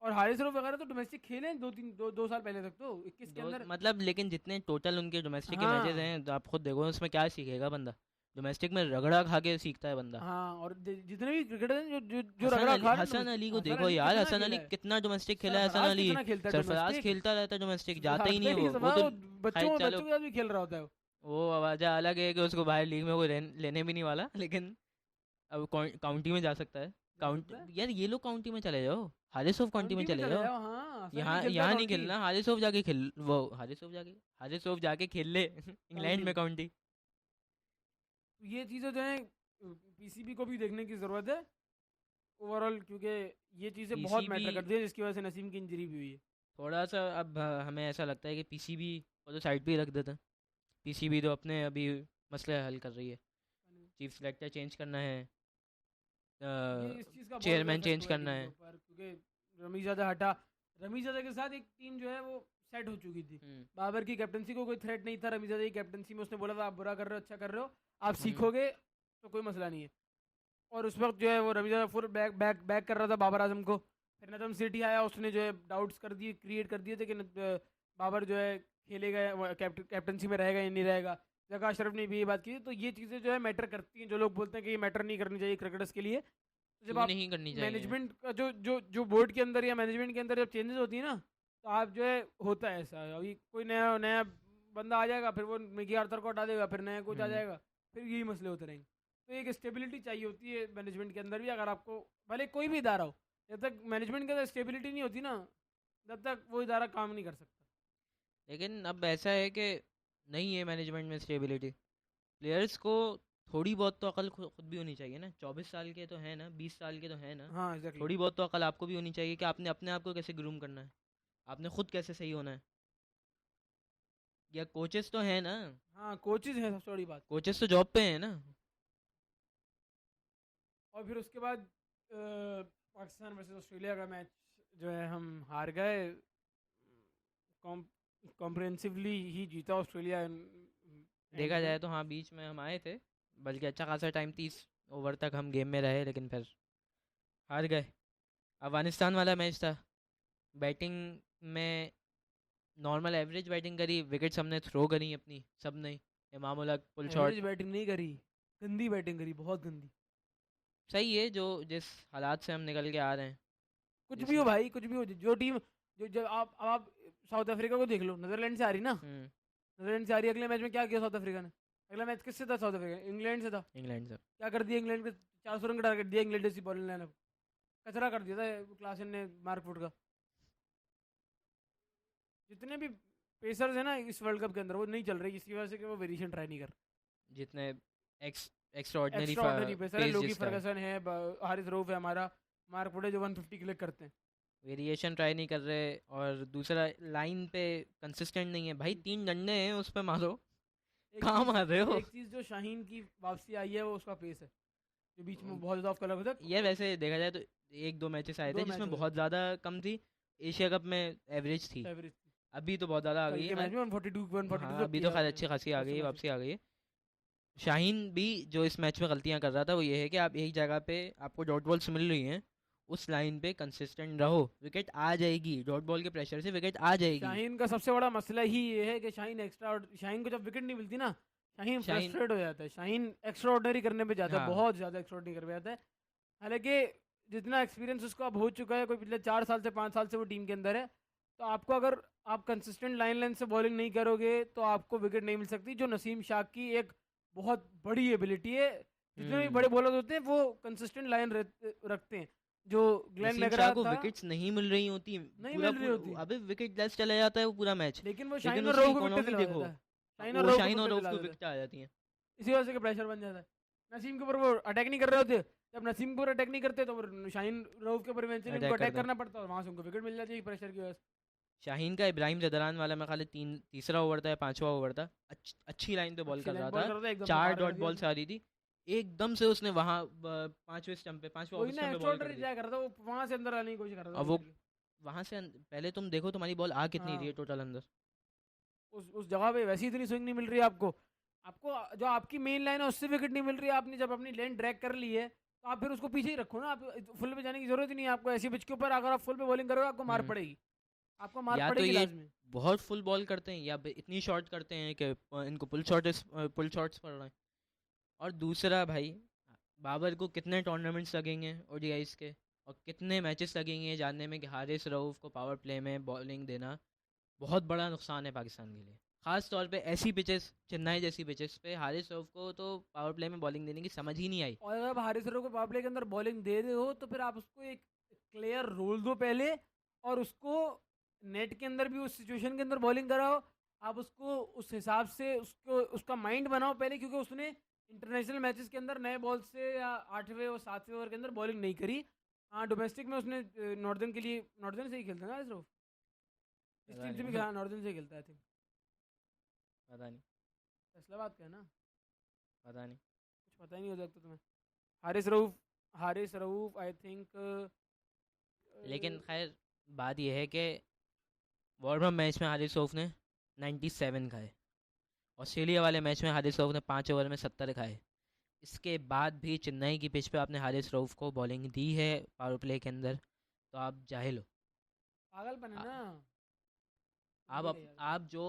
और हारिस रऊफ वगैरह तो डोमेस्टिक खेले हैं 2 साल पहले तक, तो 21 के अंदर। मतलब लेकिन जितने टोटल उनके डोमेस्टिक के हाँ, मैचेस हैं तो आप खुद देखो उसमें क्या सीखेगा बंदा। डोमेस्टिक में रगड़ा खा के सीखता है बंदा। हाँ, और जितने भी क्रिकेटर हैं जो जो जो हसन रगड़ा अली, खा रहे हैं हसन अली को हसन देखो अली यार, कितना हसन खेला अली है, कितना डोमेस्टिक खेला है हसन सरफराज अली। कितना खेलता है सरफराज डोमेस्टिक, खेलता रहता है डोमेस्टिक, जाता ही नहीं है वो वो तो। बच्चों खैर बच्चों चलो, के साथ भी खेल रहा होता है वो। वो वजह अलग है कि उसको बाहर लीग में कोई लेने भी नहीं वाला, लेकिन अब काउंटी में जा सकता है। जा काउंट सकता है, यार ये लोग काउंटी में चले जाओ, हारिसोफ काउंटी में काउंटी में चले चले जाओ। जाओ। हाँ, हसन अली यहाँ खेलता है यहाँ नहीं काउंटी, खेलना, हारिसोफ जाके खेल, वो हारिसोफ जाके खेल ले इंग्लैंड काउंटी। में काउंटी। तो ये चीज़ें जो है पीसीबी को भी देखने की ज़रूरत है ओवरऑल, क्योंकि ये चीज़ें बहुत पीसीबी मैटर करती है, जिसकी वजह से नसीम की इंजरी भी हुई है। थोड़ा सा अब हमें ऐसा लगता है कि पीसीबी को तो साइड पे ही रख देते हैं। पीसीबी तो अपने अभी मसले हल कर रही है, चीफ सेलेक्टर चेंज करना है, ये इस चीज़ का बहुत ज़्यादा चेयरमैन इफेक्ट चेंज हुआ है करना टीम के है। ऊपर, क्योंकि रमीज़ादा हटा, रमीज़ादा के साथ एक टीम जो है वो सेट हो चुकी थी। बाबर की कैप्टनसी को कोई थ्रेट नहीं था, रमीज़ादा की कैप्टनसी में उसने बोला था आप बुरा कर रहे हो, अच्छा कर रहे हो, आप सीखोगे तो कोई मसला नहीं है। और उस वक्त जो है वो रमीज़ादा फुल बैक बैक बैक कर रहा था बाबर आजम को। फिर नदम सिटी आया, उसने जो है डाउट्स कर दिए, क्रिएट कर दिए थे कि बाबर जो है खेलेगा, कैप्टनसी में रहेगा या नहीं रहेगा। जगह अशरफ ने भी ये बात की। तो ये चीज़ें जो है मैटर करती हैं, जो लोग बोलते हैं कि ये मैटर नहीं करनी चाहिए क्रिकेटर्स के लिए। तो जब क्यों आप नहीं करनी चाहिए? मैनेजमेंट का जो जो जो बोर्ड के अंदर या मैनेजमेंट के अंदर जब चेंजेस होती है ना, तो आप जो है होता है ऐसा, अभी कोई नया नया बंदा आ जाएगा, फिर वो मिकी आर्थर को हटा देगा, फिर नया कोच आ जाएगा, फिर यही मसले होते रहेंगे। तो एक स्टेबिलिटी चाहिए होती है मैनेजमेंट के अंदर भी। अगर आपको भले कोई भी इदारा हो, जब तक मैनेजमेंट के अंदर स्टेबिलिटी नहीं होती ना, तब तक वो इदारा काम नहीं कर सकता। लेकिन अब ऐसा है कि नहीं है मैनेजमेंट में स्टेबिलिटी। प्लेयर्स को थोड़ी बहुत तो अकल खुद भी होनी चाहिए ना। 24 साल के तो है ना, 20 साल के तो है ना, हाँ एग्जैक्टली। थोड़ी बहुत तो अकल आपको भी होनी चाहिए कि आपने अपने आप को कैसे ग्रूम करना है, आपने खुद कैसे सही होना है। या कोचेस तो है ना, हाँ, कोचेज हैं सबसे बड़ी बात। कोचेस तो जॉब पे हैं ना। और फिर उसके बाद पाकिस्तान वर्सेस ऑस्ट्रेलिया का मैच जो है हम हार गए, कॉम्प्रिहेंसिवली ही जीता ऑस्ट्रेलिया। देखा जाए तो हाँ, बीच में हम आए थे, बल्कि अच्छा खासा टाइम 30 ओवर तक हम गेम में रहे, लेकिन फिर हार गए। अफगानिस्तान वाला मैच था, बैटिंग में नॉर्मल एवरेज बैटिंग करी, विकेट्स हमने थ्रो करी अपनी सब ने। Imam ul Haq pull shot average batting नहीं करी, गंदी बैटिंग करी, बहुत गंदी। सही है, जो जिस हालात से हम निकल के आ रहे हैं। कुछ भी हो भाई, कुछ भी हो, जो टीम जो जब आप साउथ अफ्रीका को देख लो, नीदरलैंड से आ रही ना, नीदरलैंड से आ रही। अगले मैच में क्या किया साउथ अफ्रीका ने? अगला मैच किससे था साउथ अफ्रीका? इंग्लैंड से था। इंग्लैंड से क्या कर दिया इंग्लैंड के? 400 रन का टारगेट दिया इंग्लैंड जैसी बॉलिंग लाइनअप, कचरा कर दिया था क्लासन ने, मार्कवुड का। जितने भी पेसर्स हैं ना इस वर्ल्ड कप के अंदर, वो नहीं चल रहे, इसकी वजह से कि वो वेरिएशन ट्राई नहीं कर रहे। जितने एक्स्ट्राऑर्डिनरी एक्स्ट्राऑर्डिनरी पेसर है, पेस लोकी जिसका है, फर्गसन है, हारिस रऊफ है हमारा, मार्कवुड है जो 150 क्लिक करते हैं। वेरिएशन ट्राई नहीं कर रहे। और दूसरा लाइन पे कंसिस्टेंट नहीं है भाई, 3 डंडे हैं उस पे मारो, कहाँ मार रहे हो? एक चीज़ जो शाहीन की वापसी आई है वो उसका पेस है, जो बीच में बहुत ज़्यादा ऑफ कलर होता है। ये वैसे देखा जाए तो 1-2 मैचेस आए थे जिसमें बहुत ज़्यादा कम थी, एशिया कप में एवरेज थी, एवरेज अभी तो बहुत ज़्यादा आ गई है। मैच में 142 हाँ, अभी तो खैर अच्छी खासी आ गई है, वापसी आ गई है। शाहीन भी जो इस मैच में गलतियां कर रहा था वो ये है कि आप एक जगह पे आपको डॉट बॉल्स मिल रही हैं, उस लाइन पे कंसिस्टेंट रहो, विकेट आ जाएगी, डॉट बॉल के प्रेशर से विकेट आ जाएगी। शाहीन का सबसे बड़ा मसला ही ये है कि शाहीन को जब विकेट नहीं मिलती ना, शाहीन फ्रस्ट्रेट हो जाता है। शाहीन एक्स्ट्रा ऑर्डिनरी करने पे जाता है, बहुत ज़्यादा एक्स्ट्रा ऑर्डिनरी कर जाता है। हालांकि जितना एक्सपीरियंस उसको अब हो चुका है, कोई पिछले 4 साल से 5 साल से वो टीम के अंदर है, तो आपको अगर आप कंसिस्टेंट लाइन से बॉलिंग नहीं करोगे तो आपको विकेट नहीं मिल सकती, जो नसीम शाह की एक बहुत बड़ी एबिलिटी है। जितने भी बड़े बॉलर होते हैं वो कंसिस्टेंट लाइन रखते हैं। जो ग्लेन मैकग्रा को विकेट्स नहीं मिल रही होती, नहीं मिल रही होती, अबे विकेट लेस चला जाता है वो पूरा मैच, लेकिन वो शाहीन और रऊफ को विकेट देखो, शाहीन और रऊफ को विकेट आ जाती है, इसी वजह से प्रेशर बन जाता है। नसीम के ऊपर वो अटैक नहीं कर रहे होते, जब नसीम के ऊपर अटैक नहीं करते तो शाहीन रऊफ के ऊपर इवेंचुअली उनको अटैक करना पड़ता है, वहां से उनको विकेट मिल जाती है प्रेशर की वजह से। शाहीन का इब्राहिम जदरान वाला मैं खाली तीसरा ओवर था या 5वां ओवर था, अच्छी लाइन पे बॉल कर रहा था, 4 डॉट बॉल्स आ रही थी, एकदम से उसने वहां 5वें स्टंप पे 5वां ओवर पे बॉल कर दी। वो वहां से अंदर आने की कोशिश कर रहा था। अब वो वहां से पहले तुम देखो तुम्हारी बॉल आ कितनी रही है टोटल अंदर, उस जगह पे वैसी इतनी स्विंग नहीं मिल रही है आपको जो आपकी मेन लाइन है उससे विकेट नहीं मिल रही है। आपने जब अपनी लेन ड्रैग कर ली है तो आप फिर उसको पीछे ही रखो ना, आप फुल पे जाने की जरूरत ही नहीं है आपको। ऐसी पिच के ऊपर अगर आप फुल पे बॉलिंग करोगे आपको मार पड़ेगी, आपको मार पड़ेगी लाज़मी। बहुत फुल बॉल करते हैं या इतनी शॉर्ट करते हैं कि इनको पुल शॉट्स पड़ रहे हैं। और दूसरा भाई, बाबर को कितने टूर्नामेंट्स लगेंगे ओडीआईस के, और कितने मैचेस लगेंगे ये जानने में कि हारिस रऊफ़ को पावर प्ले में बॉलिंग देना बहुत बड़ा नुकसान है पाकिस्तान के लिए। ख़ास तौर पे ऐसी पिचेस, चेन्नई जैसी पिचेस पे हारिस रऊफ़ को तो पावर प्ले में बॉलिंग देने की समझ ही नहीं आई। और अगर आप हारिस रऊफ को पावर प्ले के अंदर बॉलिंग दे रहे हो तो फिर आप उसको एक क्लियर रोल दो पहले, और उसको नेट के अंदर भी उस सिचुएशन के अंदर बॉलिंग कराओ। आप उसको उस हिसाब से उसको उसका माइंड बनाओ पहले, क्योंकि उसने इंटरनेशनल मैचेस के अंदर नए बॉल से या 8वें और 7वें ओवर के अंदर बॉलिंग नहीं करी। हाँ, डोमेस्टिक में उसने नॉर्दर्न के लिए, नॉर्दर्न से ही खेलता है ना हारिस रऊफ, इस पता टीम से नहीं भी, हाँ नॉर्दर्न से ही खेलता है आई थिंक, पता नहीं फैसलाबाद का है ना, पता नहीं। कुछ पता ही नहीं हो सकता तुम्हें। हारिस रऊफ, हारिस रऊफ आई थिंक लेकिन खैर, बात यह है कि वार्म अप मैच में हारिस रऊफ़ ने 97 खाए, ऑस्ट्रेलिया वाले मैच में हारिस रऊफ़ ने 5 ओवर में 70 खाए। इसके बाद भी चेन्नई की पिच पे आपने हारिस रऊफ़ को बॉलिंग दी है पावर प्ले के अंदर, तो आप जाहिल हो। पागलपन है आ- ना। आप आप जो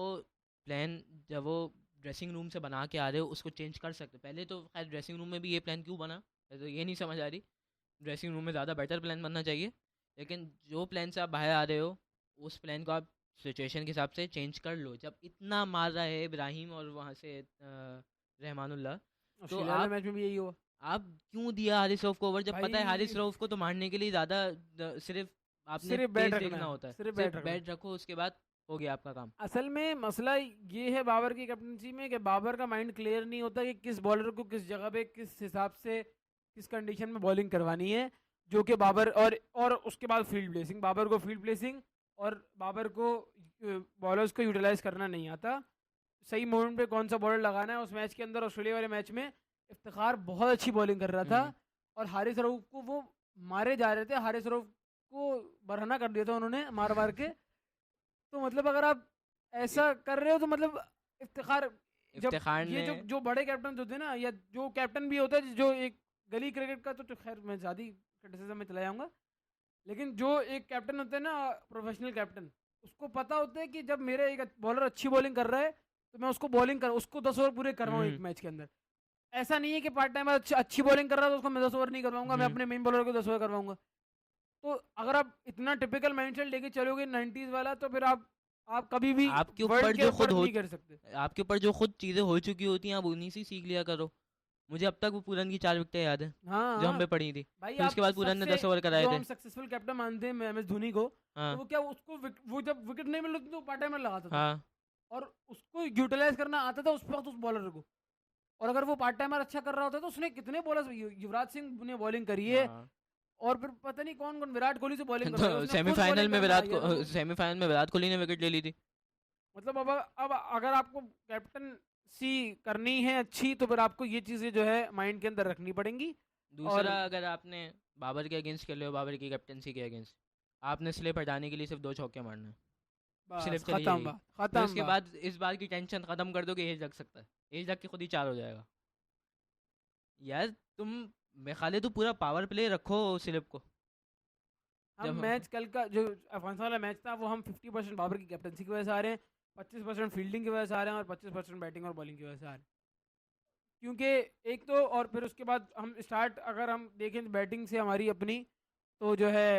प्लान जब वो ड्रेसिंग रूम से बना के आ रहे हो उसको चेंज कर सकते हो। पहले तो खैर ड्रेसिंग रूम में भी ये प्लान क्यों बना, मुझे तो ये नहीं समझ आ रही। ड्रेसिंग रूम में ज़्यादा बेटर प्लान बनना चाहिए, लेकिन जो प्लान से आप बाहर आ रहे हो उस प्लान को आप सिचुएशन के हिसाब से चेंज कर लो। जब इतना मार रहा है इब्राहिम और वहाँ से रहमानुल्लाह, तो ऑस्ट्रेलिया वाले आप मैच में भी यही हुआ आप क्यों दिया हारिस रऊफ़ को ओवर, जब पता है हारिस भाई। रऊफ़ को तो मारने के लिए ज़्यादा सिर्फ आपने सिर्फ बैट तेज रखना देखना है, होता है। सिर्फ बैट सिर्फ रखना है। बैट रखो, उसके बाद हो गया आपका काम। असल में मसला ये है बाबर की कैप्टनसी में कि बाबर का माइंड क्लियर नहीं होता कि किस बॉलर को किस जगह पे किस हिसाब से किस कंडीशन में बॉलिंग करवानी है। जो कि बाबर और उसके बाद फील्ड प्लेसिंग, बाबर को फील्ड प्लेसिंग और बाबर को बॉलर्स को यूटिलाइज करना नहीं आता। सही मोमेंट पे कौन सा बॉलर लगाना है। उस मैच के अंदर, ऑस्ट्रेलिया वाले मैच में, इफ्तिखार बहुत अच्छी बॉलिंग कर रहा था हम्म, और हारिस रऊफ को वो मारे जा रहे थे। हारिस रऊफ को बरहना कर दिया था उन्होंने मार मार के। तो मतलब अगर आप इ- ऐसा कर रहे हो तो मतलब इफ्तिखार, जब इफ्तिखार ये ने जो जो बड़े कैप्टन होते हैं ना, या जो कैप्टन भी होता है जो एक गली क्रिकेट का, तो खैर मैं ज़्यादा क्रिटिसिज्म में चला जाऊंगा, लेकिन जो एक कैप्टन होता है ना, प्रोफेशनल कैप्टन, उसको पता होता है कि जब मेरे एक बॉलर अच्छी बॉलिंग कर रहा है तो मैं उसको बॉलिंग कर, उसको 10 ओवर पूरे करवाऊँ एक हम्म मैच के अंदर। ऐसा नहीं है कि पार्ट टाइम अच्छी बॉलिंग कर रहा है तो उसको मैं 10 ओवर नहीं करवाऊंगा, मैं हम्म अपने मेन बॉलर को 10 ओवर करवाऊंगा। तो अगर आप इतना टिपिकल माइंडसेट लेके चलोगे 90s वाला, तो फिर आप कभी भी आपके ऊपर वर्ल्ड के जो खुद ऊपर हो नहीं कर सकते। आपके ऊपर जो खुद चीज़ें हो चुकी होती हैं आप उन्हीं से सीख लिया करो। मुझे अब तक वो पूरन की 4 विकेटें याद है हाँ जो हम हाँ पे पड़ी थी। भाई, फिर आप उसके बाद पूरन ने सबसे 10 ओवर कराए जो थे। हम सक्सेसफुल कैप्टन मानते हैं MS धोनी को, तो हाँ वो क्या, उसको वो जब विकेट नहीं मिल रही थी तो पार्ट टाइमर लगाता था हाँ और उसको यूटिलाइज करना आता था उस वक्त उस बॉलर को। और अगर वो पार्ट टाइमर अच्छा कर रहा होता तो उसने कितने बॉलर्स, युवराज सिंह ने बॉलिंग करी है, हाँ। और फिर पता नहीं कौन कौन, विराट कोहली से बॉलिंग करवाई, तो उसने खुद बॉलिंग करना आ गया था तो। सेमीफाइनल में विराट कोहली ने विकेट ले ली थी। मतलब अब अगर आपको कैप्टन सी करनी है अच्छी, तो फिर आपको ये चीज़ें जो है माइंड के अंदर रखनी पड़ेंगी। और दूसरा, अगर आपने बाबर के अगेंस्ट खेले हो, बाबर की कैप्टनसी के अगेंस्ट, आपने स्लिप हटाने के लिए सिर्फ 2 चौके मारना है, स्लिप बस चली खत्म जाएगी। बात, फिर खत्म उसके बात। बाद इस बात की टेंशन ख़त्म कर दो कि एज लग सकता है, एज लग के खुद ही 4 हो जाएगा। यार तुम, मैं खाली तो पूरा पावर प्ले रखो स्लिप को। हम जब मैच कल का जो अफगानिस्तान वाला मैच था, वो हम 50% बाबर की कैप्टनसी की वजह से आ रहे हैं, 25% फील्डिंग की वजह से आ रहे हैं, और 25% बैटिंग और बॉलिंग की वजह से आ रहे हैं। क्योंकि एक तो, और फिर उसके बाद हम स्टार्ट अगर हम देखें बैटिंग से हमारी अपनी, तो जो है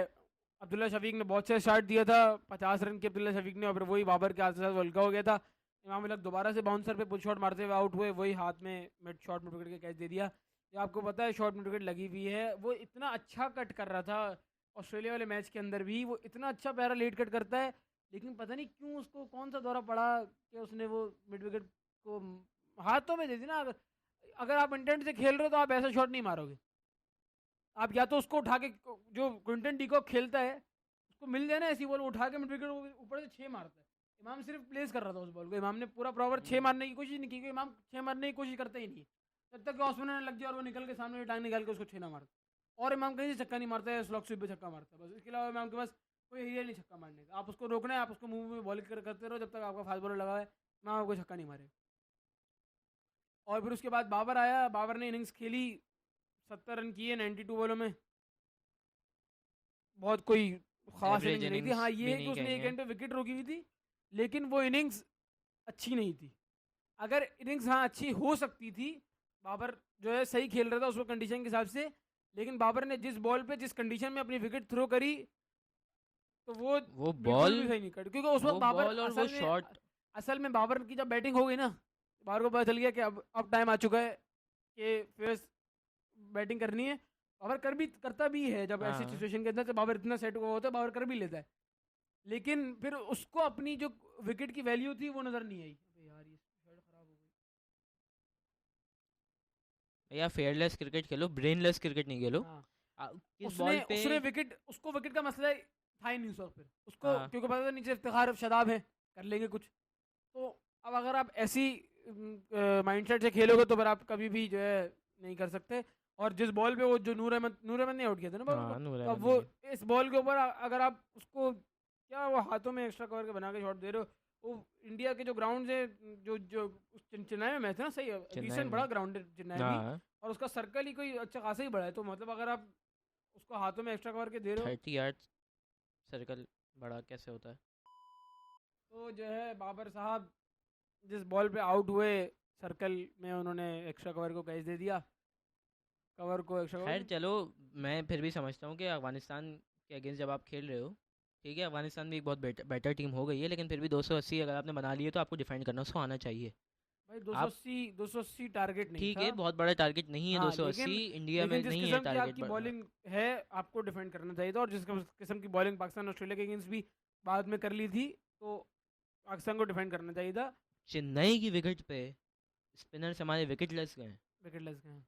अब्दुल्ला शफीक ने बहुत से स्टार्ट दिया था, 50 रन की अब्दुल्ला शफीक ने, और फिर वही बाबर के हाथ से हल्का हो गया था। इमाम उल हक दोबारा से बाउंसर पे पुल शॉट मारते हुए आउट हुए, वही हाथ में मिड शॉट में पकड़ के कैच दे दिया। ये आपको पता है शॉट में विकेट लगी हुई है, वो इतना अच्छा कट कर रहा था ऑस्ट्रेलिया वाले मैच के अंदर भी, वो इतना अच्छा पैरा लेट कट करता है, लेकिन पता नहीं क्यों उसको कौन सा दौरा पड़ा कि उसने वो मिड विकेट को हाथों में दे दी ना। अगर आप इंटेंट से खेल रहे हो तो आप ऐसा शॉट नहीं मारोगे। आप या तो उसको उठा के, जो क्विंटन डीकॉक खेलता है उसको मिल जाए ना ऐसी बॉल, उठा के मिड विकेट ऊपर से 6 मारता है। इमाम सिर्फ प्लेस कर रहा था उस बॉल को, इमाम ने पूरा प्रॉपर 6 मारने की कोशिश नहीं की, क्योंकि इमाम 6 मारने की कोशिश करता ही नहीं है जब तक कि ऑस्ट्रेलिया लग जाए और वो निकल के सामने टांग निकाल के उसको 6 ना मारता। और इमाम कहीं से छक्का नहीं मारता है, स्लॉक स्वीप पे छक्का मारता है बस, इसके अलावा इमाम के पास कोई एरिया नहीं छक्का मारने का। आप उसको रोकना है, आप उसको मुंह में बॉलिंग करते रहो जब तक आपका फास्ट बॉलर लगा है, इमाम आपको छक्का नहीं मारे। और फिर उसके बाद बाबर आया, बाबर ने इनिंग्स खेली, 70 रन किए 92 बॉलों में, बहुत कोई खास एवरेज इनिंग्स नहीं थी। इनिंग्स हाँ ये भी है कि नहीं उसने एक कहेंगे। एंड पे विकेट रोकी हुई थी, लेकिन वो इनिंग्स अच्छी नहीं थी। अगर इनिंग्स हाँ अच्छी हो सकती थी बाबर जो है सही खेल रहा था उसको कंडीशन के हिसाब से, लेकिन बाबर ने जिस बॉल पे जिस कंडीशन में अपनी विकेट थ्रो करी तो वो वो बिल्कुल बॉल भी सही नहीं करी, क्योंकि उस वक्त वो बाबर बॉल और वो शॉट। असल में बाबर की जब बैटिंग हो गई ना, बाबर को पता चल गया कि अब टाइम आ चुका है कि फिर बैटिंग करनी है। बाबर करता भी है जब ऐसी हाँ सिचुएशन के अंदर, तो बाबर इतना सेट हुआ होता है, बाबर कर भी लेता है, लेकिन फिर उसको अपनी जो विकेट की वैल्यू थी वो नजर नहीं आई। अबे यार ये शर्ट खराब हो गई। भैया, फेयरलेस क्रिकेट खेलो, ब्रेनलेस क्रिकेट नहीं खेलो। हाँ, किस उसने बॉल पे। उसने विकेट उसको विकेट का मसला था ही नहीं उस वक्त, फिर उसको हाँ क्योंकि पता था नीचे इफ्तिखार शदाब है, कर लेंगे कुछ। तो अब अगर आप ऐसी माइंडसेट से खेलोगे तो फिर आप कभी भी जो है नहीं कर सकते। और जिस बॉल पे वो जो नूर अहमद ने आउट किया था ना बाबर को, हाँ, नूर तो अब अहमद वो ने। इस बॉल के ऊपर अगर आप उसको क्या वो हाथों में एक्स्ट्रा कवर के बना के शॉट दे रहे हो, वो इंडिया के जो ग्राउंड है, जो जो चेन्नई में मैच है ना, सही है, चेन्नई डिसेंट बड़ा में। ग्राउंड है चेन्नई भी, हाँ, और उसका सर्कल ही कोई अच्छा खासा ही बड़ा है, तो मतलब अगर आप उसको हाथों में एक्स्ट्रा कवर के दे रहे हो 30 यार्ड सर्कल बड़ा कैसे होता है। तो जो है बाबर साहब जिस बॉल पे आउट हुए सर्कल में, उन्होंने एक्स्ट्रा कवर को कैच दे दिया, कवर को एक्स्ट्रा खैर कवर। चलो, मैं फिर भी समझता हूँ कि अफगानिस्तान के अगेंस्ट जब आप खेल रहे हो, ठीक है, अफगानिस्तान भी एक बहुत बेटर टीम हो गई है, लेकिन फिर भी 280 अगर आपने बना लिए तो आपको डिफेंड करना उसको आना चाहिए। भाई आप 280 टारगेट नहीं ठीक था। है, बहुत बड़ा टारगेट नहीं है हाँ 280, लेकिन इंडिया में जिस नहीं है किस्म की टारगेट आपकी बॉलिंग है आपको डिफेंड करना चाहिए था, और जिस किस्म की बॉलिंग पाकिस्तान ऑस्ट्रेलिया के अगेंस्ट भी बाद में कर ली थी, तो पाकिस्तान को डिफेंड करना चाहिए था। चेन्नई की विकेट पे स्पिनर्स हमारे विकेट लेस गए। विकेट लेस गए।